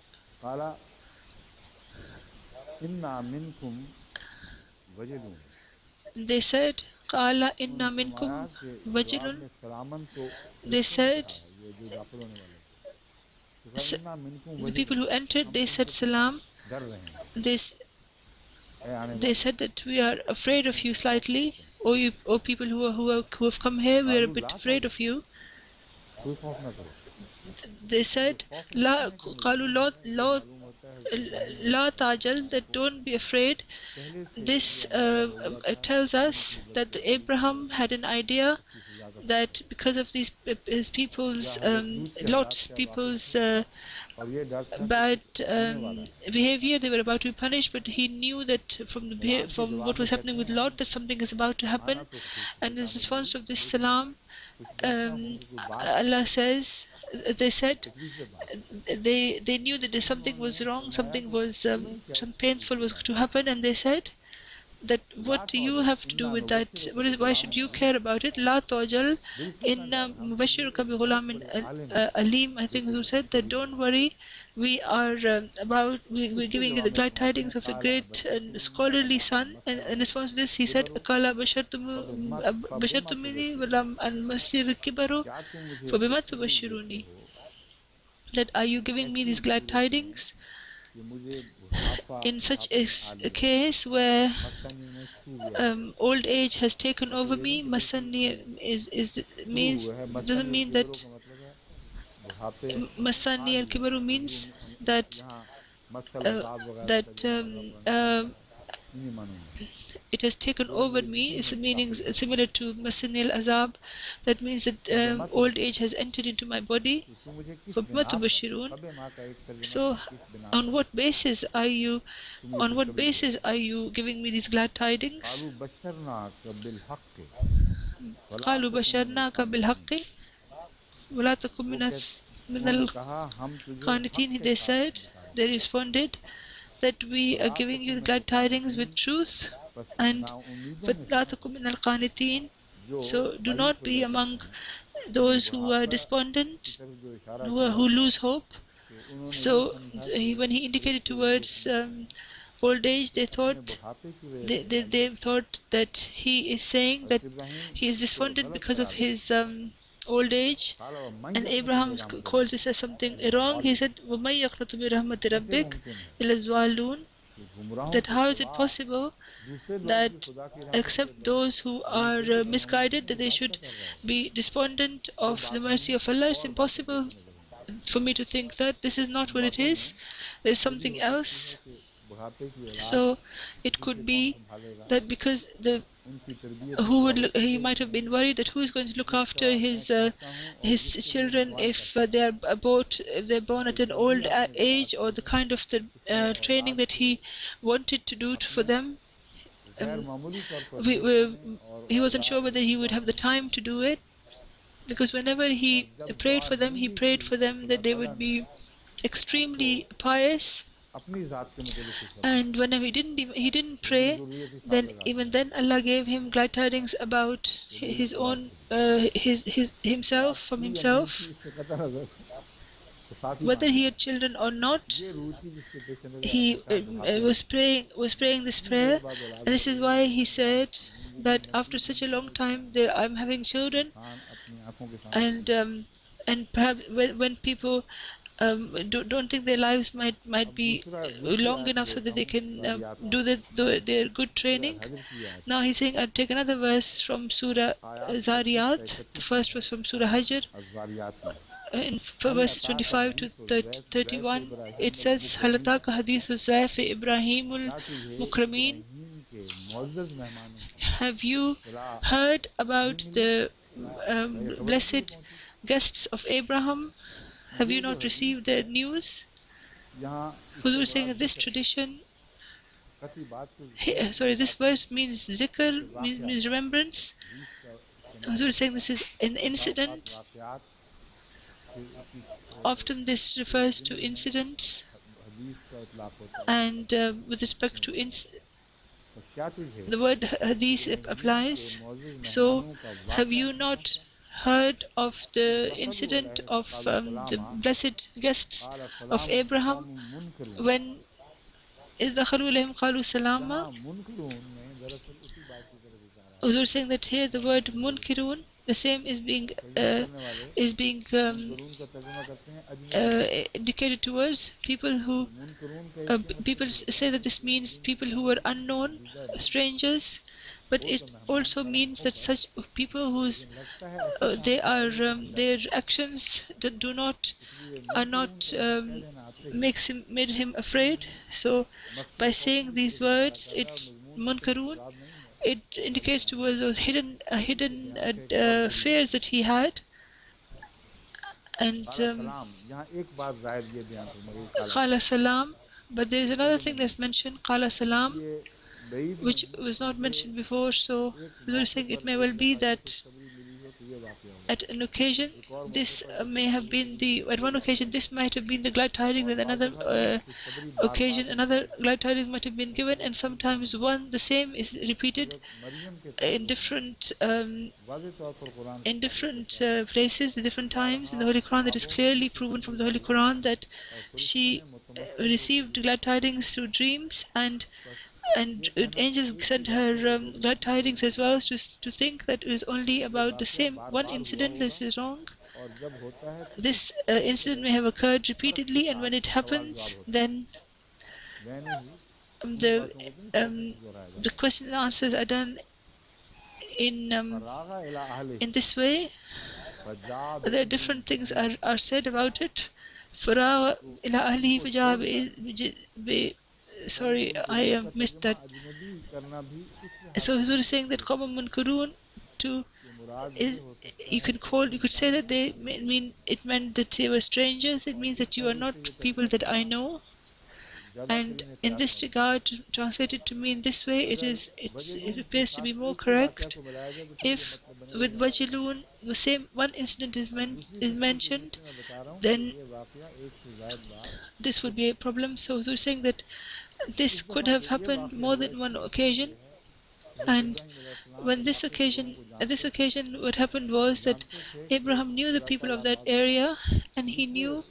They said قال إن منكم وجل. They said, the people who entered, they said salam. They said that we are afraid of you slightly, or people who have come here, we are a bit afraid of you. They said, La qalu la tajal, that don't be afraid. This tells us that Abraham had an idea that because of these his people's Lot's people's bad behavior, they were about to be punished. But he knew that from what was happening with Lot, that something is about to happen. And in response of this salam, Allah says, they said, they knew that something was wrong, something was some painful was to happen, and they said that what do you have to do with that? Why should you care about it? La tajal inna mubashiruka bi ghulamin alim. I think who said that don't worry, we are we're giving you the glad tidings of a great and scholarly son. And in response to this, he said, Kala bashartumini walam an masir kibaru fabima tubashiruni. That are you giving me these glad tidings? In such a case where old age has taken over me, masani doesn't mean that masani al-kibaru means that it has taken over me. It's a meaning similar to masani al-azab. That means that old age has entered into my body. So on what basis are you giving me these glad tidings? قالوا بشرناك بالحق ولا تكن من القانتين. They responded that we are giving you the glad tidings with truth, and فلا تكن من القانتين. So do not be among those who are despondent, who lose hope. So when he indicated towards old age, they thought that he is saying that he is despondent because of his old age. And Abraham calls this as something wrong. He said, وَمَنْ يَقْنَطُ بِرَحْمَةِ رَبِّكَ إِلَّا الظَّالُونَ. That how is it possible that except those who are misguided, that they should be despondent of the mercy of Allah? It's impossible for me to think that. This is not what it is. There's something else. So it could be that because he might have been worried that who is going to look after his children if they're born at an old age, or the kind of the training that he wanted to do for them. He wasn't sure whether he would have the time to do it, because whenever he prayed for them that they would be extremely pious. And whenever he didn't pray, then even then Allah gave him glad tidings about his own himself, from himself. Whether he had children or not, he was praying this prayer, and this is why he said that after such a long time I'm having children, and perhaps when people don't think their lives might be long enough so that they can do their good training. Now he's saying, I'll take another verse from Surah Zariyat. The first was from Surah Hajr. In verses 25 to 31, it says, Halataka hadithu Zayf Ibrahimul Mukrameen. Have you heard about the blessed guests of Abraham? Have you not received their news? Huzur is saying that this tradition, this verse means zikr, means remembrance. Huzur is saying this is an incident. Often this refers to incidents, and with respect to the word hadith applies. So, have you not heard of the incident of the blessed guests of Abraham when is the Khalulahim Qalu Salama? Huzur saying that here the word munkirun, the same is being indicated towards people who people say that this means people who are unknown, strangers, but it also means that such people whose they are their actions that do not are not made him afraid. So by saying these words, it munkarun, it indicates towards those hidden fears that he had. And Qala Salam, but there is another thing that's mentioned, Qala Salam, which was not mentioned before. So we are saying it may well be that at an occasion this may have been at one occasion this might have been the glad tidings, and another occasion another glad tidings might have been given, and sometimes the same is repeated in different places, the different times in the Holy Quran. That is clearly proven from the Holy Quran that she received glad tidings through dreams, and angels sent her glad tidings as well. To think that it is only about the same one incident, this is wrong. This incident may have occurred repeatedly, and when it happens, then the question and answers are done in this way. There are different things are said about it. Faragha ila ahlihi fajaa sorry, I missed that. So Huzur is saying that Qawmun Munkarun is you could say that it meant that they were strangers. It means that you are not people that I know. And in this regard, translated to mean this way, it appears to be more correct. If with Wajilun the same one incident is mentioned, then this would be a problem. So we're saying that this could have happened more than one occasion, and at this occasion what happened was that Abraham knew the people of that area, and he knew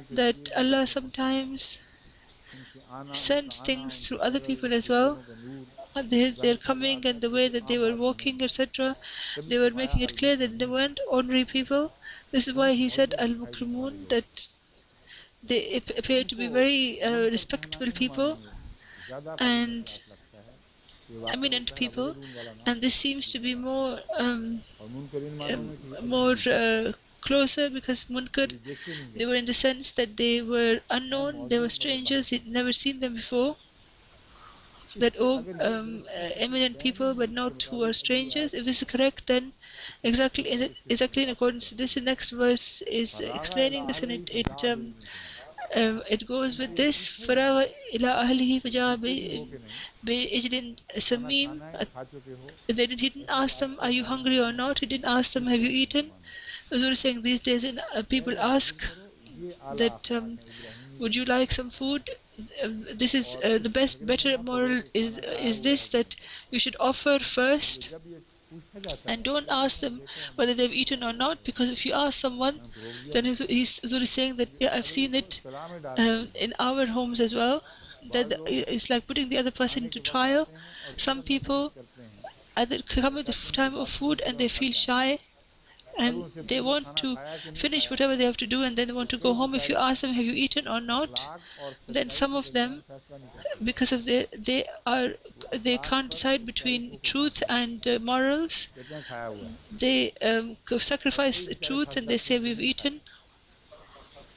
that Allah sometimes sends things through other people as well. They're coming, and the way that they were walking, etc., they were making it clear that they weren't ordinary people. This is why he said al-mukrimun, that they appear to be very respectable people and eminent people, and this seems to be more closer, because munkar, they were in the sense that they were unknown, they were strangers, he'd never seen them before. That eminent people, but not who are strangers. If this is correct, then exactly in accordance to this, the next verse is explaining this, and it goes with this. Faragha ila ahlihi fajaa bi ijlin samim. He didn't ask them, are you hungry or not? He didn't ask them, have you eaten? Huzur is saying these days people ask that would you like some food? This is the better moral is this, that you should offer first and don't ask them whether they've eaten or not, because if you ask someone, then he's saying that, yeah, I've seen it in our homes as well, that it's like putting the other person into trial. Some people either come at the time of food and they feel shy, and they want to finish whatever they have to do, and then they want to go home. If you ask them, have you eaten or not, then some of them, because of they can't decide between truth and morals, they sacrifice truth and they say we've eaten,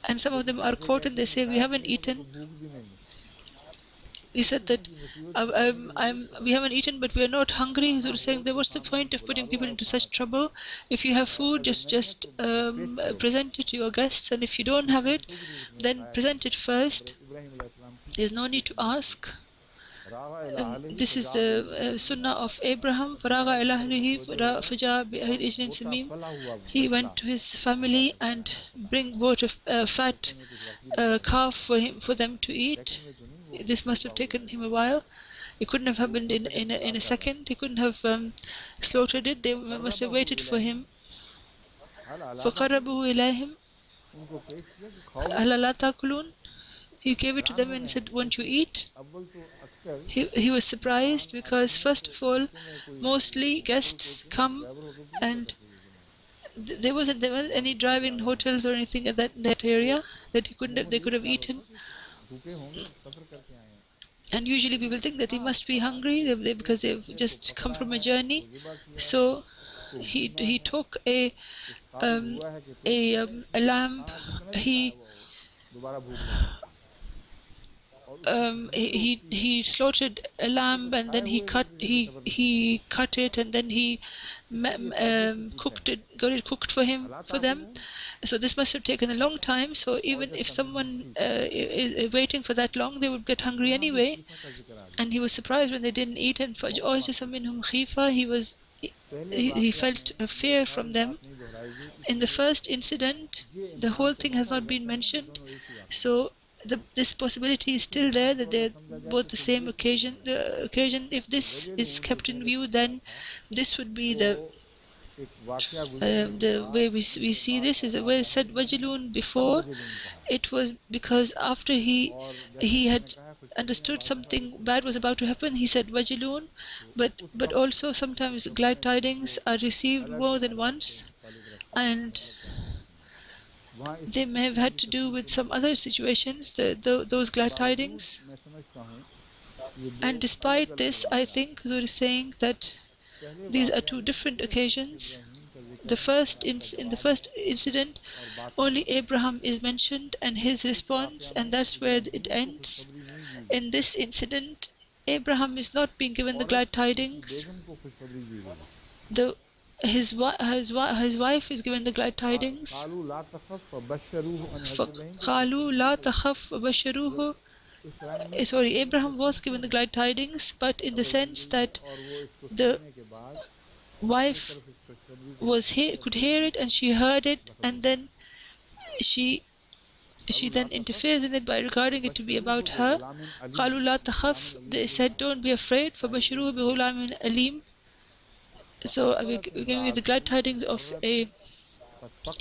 and some of them are caught and they say we haven't eaten. He said that we haven't eaten, but we are not hungry. He was saying, what's the point of putting people into such trouble? If you have food, just present it to your guests, and if you don't have it, then present it first. There's no need to ask. This is the sunnah of Abraham. فَرَاغَ إِلَى أَهْلِهِ فَجَاءَ بِأَهْلِ إِجْلٍ سَمِينٍ. He went to his family and brought a fat calf for them to eat. This must have taken him a while. It couldn't have happened in a second. He couldn't have slaughtered it. They must have waited for him. فَقَرَّبُهُ إِلَيْهِمْ أَلَا لَا تَأْكُلُونَ. He gave it to them and said, "Won't you eat?" He was surprised because, first of all, mostly guests come and there wasn't any drive-in hotels or anything in that area that they could have eaten. And usually people think that they must be hungry because they've just come from a journey. So he took a lamb. He slaughtered a lamb and then he cut it and then he got it cooked for them. So this must have taken a long time. So even if someone is waiting for that long, they would get hungry anyway. And he was surprised when they didn't eat. And for minhum khifa, he felt a fear from them. In the first incident, the whole thing has not been mentioned. So this possibility is still there that they're both the same occasion. The occasion, if this is kept in view, then this would be the way we see this is where it said wajilun before. It was because after he had understood something bad was about to happen, he said wajilun. But also sometimes glad tidings are received more than once, and they may have had to do with some other situations, those glad tidings. And despite this, I think Huzur is saying that these are two different occasions. In the first incident, only Abraham is mentioned and his response, and that's where it ends. In this incident, Abraham is not being given the glad tidings. His wife is given the glad tidings. قَالُوا لَا تَخَفْ وَبَشَّرُوهُ. Sorry, Abraham was given the glad tidings, but in the sense that the wife could hear it and she heard it, and then she then interferes in it by regarding it to be about her. قَالُوا لَا تَخَفْ. They said, "Don't be afraid. فَبَشَّرُوهُ بِغُلَامٍ أَلِيمٍ." So we're giving you the glad tidings of a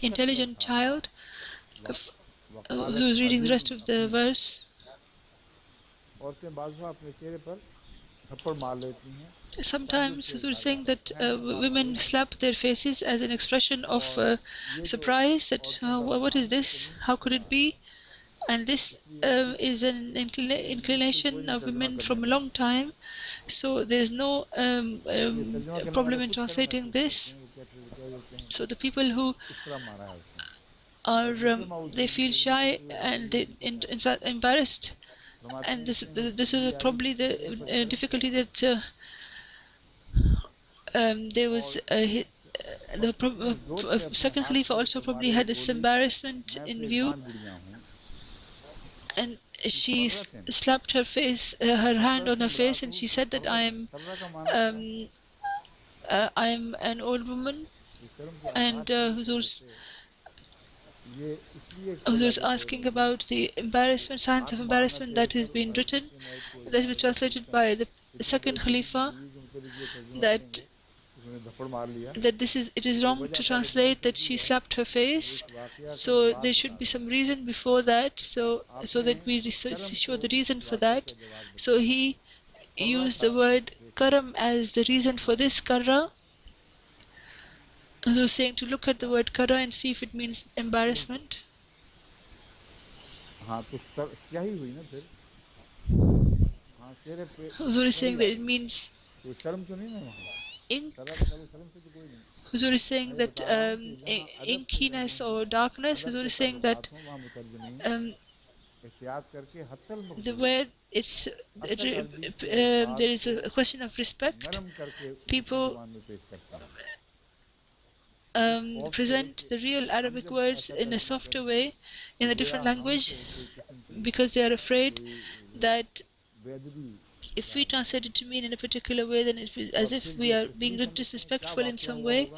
intelligent child. Who's reading the rest of the verse? Sometimes Huzur is saying that women slap their faces as an expression of surprise, that what is this? How could it be? And this is an inclination of women from a long time. So there's no problem in translating this. So the people who are they feel shy and they embarrassed, and this is probably the difficulty that there was. The second Khalifa also probably had this embarrassment in view, and she slapped her hand on her face, and she said that I'm an old woman, and Huzur's asking about the embarrassment, signs of embarrassment that has been written, that has been translated by the second Khalifa, that it is wrong to translate that she slapped her face. So there should be some reason before that, so that we show the reason for that. So he used the word karam as the reason for this karra. So saying to look at the word kara and see if it means embarrassment. Huzur is saying that it means ink. Huzur is saying that inkiness or darkness. Huzur is saying that the way there is a question of respect. People present the real Arabic words in a softer way, in a different language, because they are afraid that if we translate it to mean in a particular way, then it is as if we are being disrespectful in some way.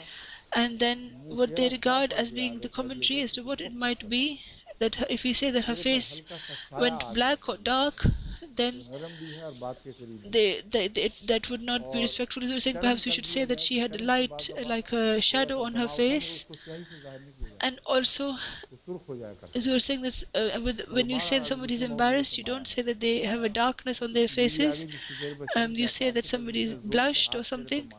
And then what they regard as being the commentary as to what it might be, that if we say that her face went black or dark, then that would not be respectful. So saying perhaps we should say that she had a light, like a shadow on her face. And also, as you were saying that when you say that somebody is embarrassed, you don't say that they have a darkness on their faces. You say that somebody is blushed or something.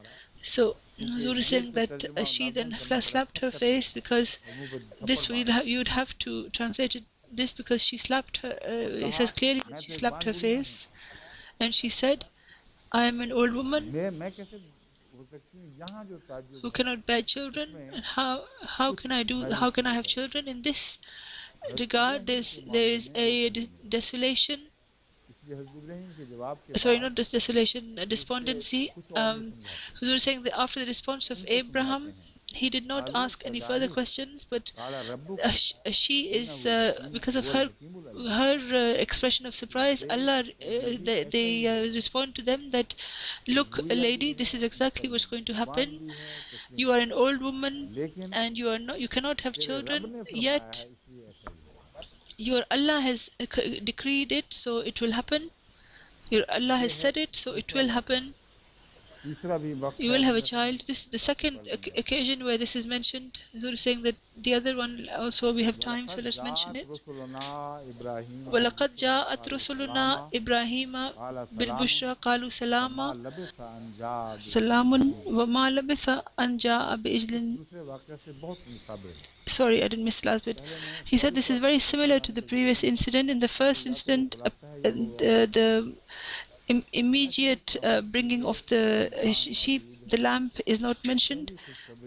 So Huzur is saying that she then slapped her face, because this you would have to translate it this, because she slapped her. It says clearly that she slapped her face, and she said, "I am an old woman who cannot bear children, and how can I have children?" In this regard, there is a desolation. Sorry, not this desolation, despondency. We were saying that after the response of Abraham, he did not ask any further questions, but she is, because of her expression of surprise, Allah, they respond to them that, "Look, lady, this is exactly what's going to happen. You are an old woman, and you cannot have children, yet your Allah has decreed it, so it will happen. Your Allah has said it, so it will happen. You will have a child." This is the second occasion where this is mentioned. Huzur is saying that the other one also we have time, so let's mention it. وَلَقَدْ جَاءَتْ رُسُلُنَا إِبْرَاهِيمَ بِالْبُشْرَى قَالُوا سَلَامًا سَلَامٌ وَمَا لَبِثَ أَنْ جَاءَ بِإِجْلٍ. Sorry, I didn't miss the last bit. He said this is very similar to the previous incident. In the first incident, the immediate bringing of the sheep, the lamp, is not mentioned.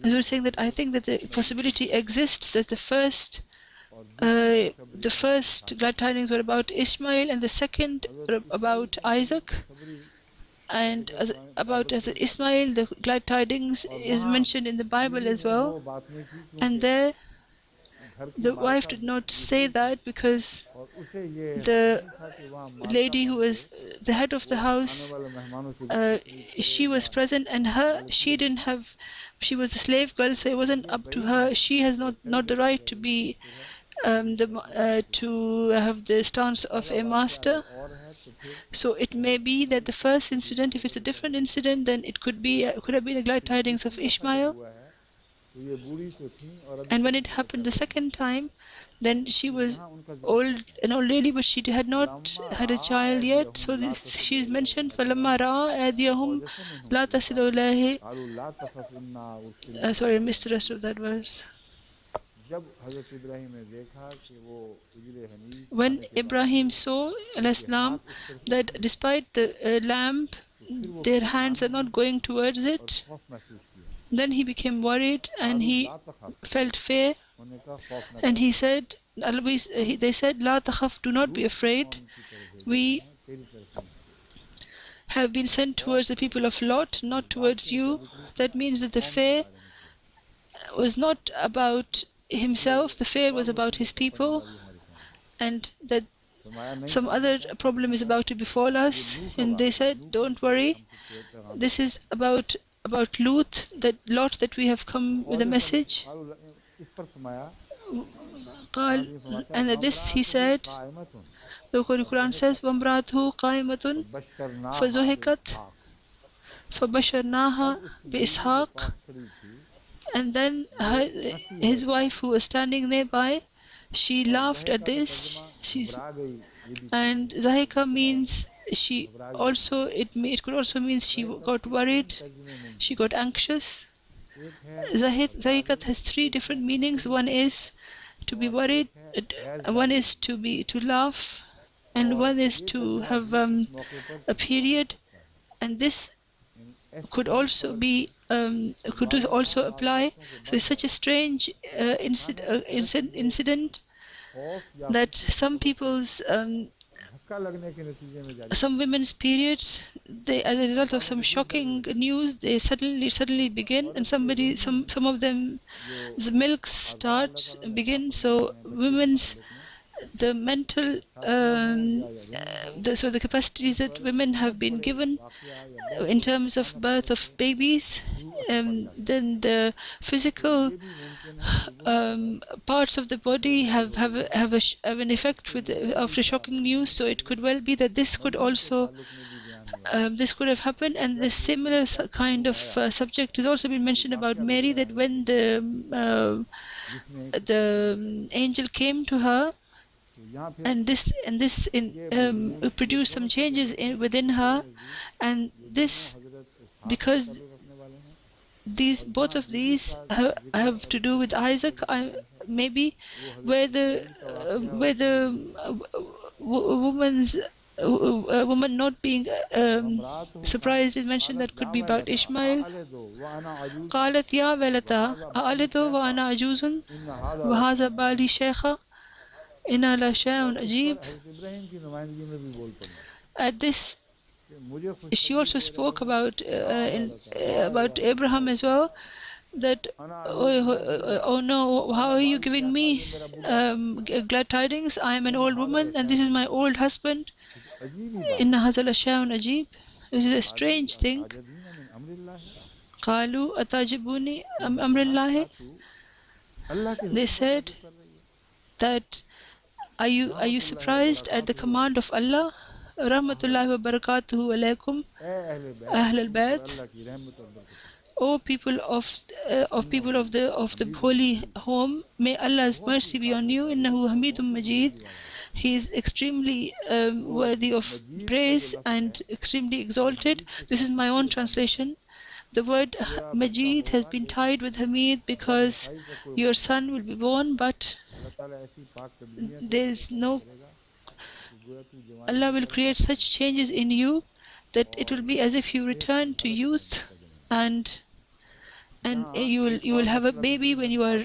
And we were saying that I think that the possibility exists that the first glad tidings were about Ishmael, and the second about Isaac. And about Ismail, the glad tidings is mentioned in the Bible as well. And there, the wife did not say that because the lady who was the head of the house, she was present, and she was a slave girl, so it wasn't up to her. She has not the right to be to have the stance of a master. So it may be that the first incident, if it's a different incident, then it could have been the glad tidings of Ishmael. And when it happened the second time, then she was an old lady, but she had not had a child yet. So she is mentioned. فَلَمَّا رَأَى أَيْدِيَهُمْ لَا تَصِلُ إِلَيْهِ. Sorry, I missed the rest of that verse. When Ibrahim saw al-Islam that despite the lamp, their hands are not going towards it, then he became worried and he felt fear, and he said, they said, "La takhaf, do not be afraid. We have been sent towards the people of Lot, not towards you." That means that the fear was not about himself, the fear was about his people, and that some other problem is about to befall us. And they said, "Don't worry, this is about Lot, that we have come with a message." And at this he said, the Quran says, وَامْرَأَتُهُ قَائِمَةٌ فَزُهِكَتْ فَبَشَرْنَاهَا بِإِسْحَاقَ. And then his wife, who was standing nearby, she laughed at this. And Zahika means she also, it could also mean she got worried, she got anxious. Zahikat has three different meanings. One is to be worried, one is to laugh, and one is to have a period. And this could also be could also apply. So it's such a strange incident that some people's some women's periods, they, as a result of some shocking news, they suddenly begin, and some of them, the milk begin. So women's the mental, so the capacities that women have been given in terms of birth of babies, then the physical parts of the body have an effect with after shocking news. So it could well be that this could also this could have happened, and the similar kind of subject has also been mentioned about Mary, that when the angel came to her, and this produced some changes within her, and this, because these both of these have to do with Isaac, maybe where the woman's a woman not being surprised is mentioned, that could be about Ishmael. قالت يا ويلتى أألد وأنا عجوز وهذا بالي شيخا إن لشيء عجيب. At this, she also spoke about about Abraham as well, that oh no, how are you giving me glad tidings? I am an old woman and this is my old husband. Inna hazal ashayun ajib. This is a strange thing. Qalu atajibuni amrillahi. They said that are you surprised at the command of Allah? Rahmatullahi wa barakatuhu alaykum ahl al-bayt. O people of the holy home, may Allah's mercy be on you. Innahu Hamidum Majid. He is extremely worthy of praise and extremely exalted. This is my own translation. The word Majid has been tied with Hamid because your son will be born, but there is no. Allah will create such changes in you that it will be as if you return to youth, and you will have a baby when you are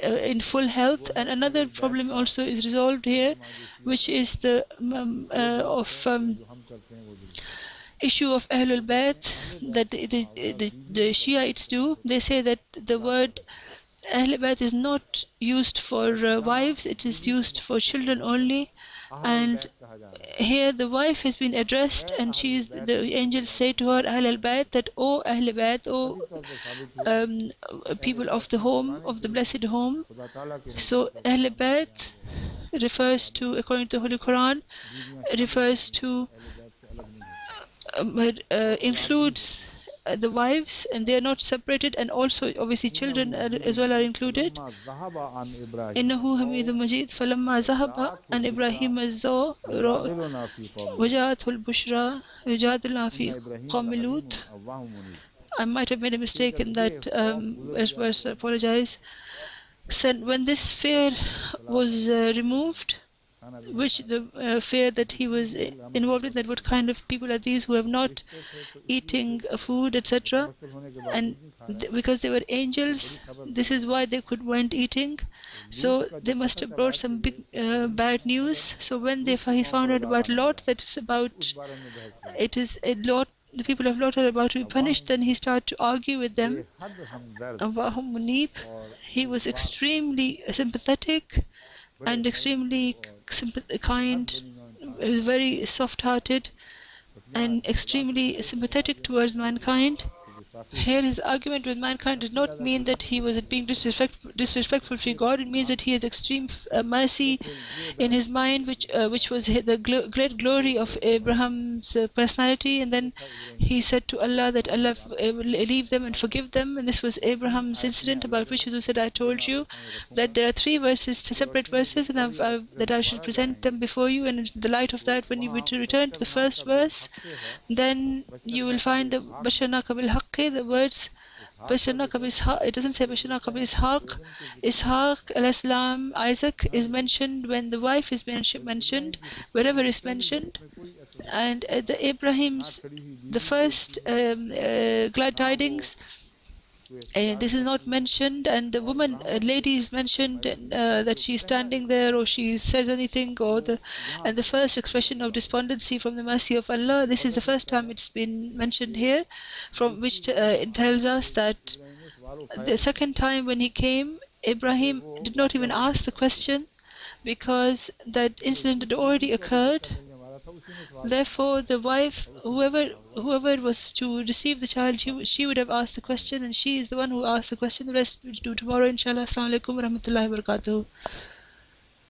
in full health. And another problem also is resolved here, which is the issue of Ahlul Bayt that the Shiites do. They say that the word Ahlul Bayt is not used for wives, it is used for children only. And here the wife has been addressed, and the angels say to her, Ahlul Bayt, that O Ahlul Bayt, O people of the home, of the blessed home. So Ahlul Bayt refers to, according to the Holy Quran, refers to includes the wives, and they are not separated, and also obviously children as well are included. Innahu Hamidum Majid. Falamma zahaba an Ibrahim az-zaw wajatul bushra yujadilna fi qawmi Lut. I might have made a mistake in that verse, I apologize. Said when this fear was removed, which the fear that he was involved in, that what kind of people are these who have not eating food, etc. And because they were angels, this is why they weren't eating. So they must have brought some big bad news. So when he found out about Lot, that is about, it is a Lot, the people of Lot are about to be punished, then he started to argue with them. Awahum Munib. He was extremely sympathetic and extremely kind, very soft-hearted, and extremely sympathetic towards mankind. Here his argument with mankind did not mean that he was being disrespectful to God. It means that he has extreme mercy in his mind, which was the great glory of Abraham's personality. And then he said to Allah that Allah will leave them and forgive them. And this was Abraham's incident, about which he said, I told you that there are 3 verses, separate verses, and that I should present them before you. And in the light of that, when you return to the first verse, then you will find the Basharnaka bil Haqqi, the words Basharnaka bil Ishaq. It doesn't say Basharnaka bil Ishaq. Ishaq al-Islam, Isaac, is mentioned when the wife is mentioned, wherever is mentioned. And the Abraham's, the first glad tidings, this is not mentioned, and the woman, lady is mentioned that she is standing there, or she says anything, and the first expression of despondency from the mercy of Allah. This is the first time it's been mentioned here, from which it tells us that the second time when he came, Ibrahim did not even ask the question because that incident had already occurred. Therefore, the wife, whoever was to receive the child, she would have asked the question, and she is the one who asked the question. The rest we'll do tomorrow, inshallah. Assalamu alaikum wa rahmatullahi wa barakatuh.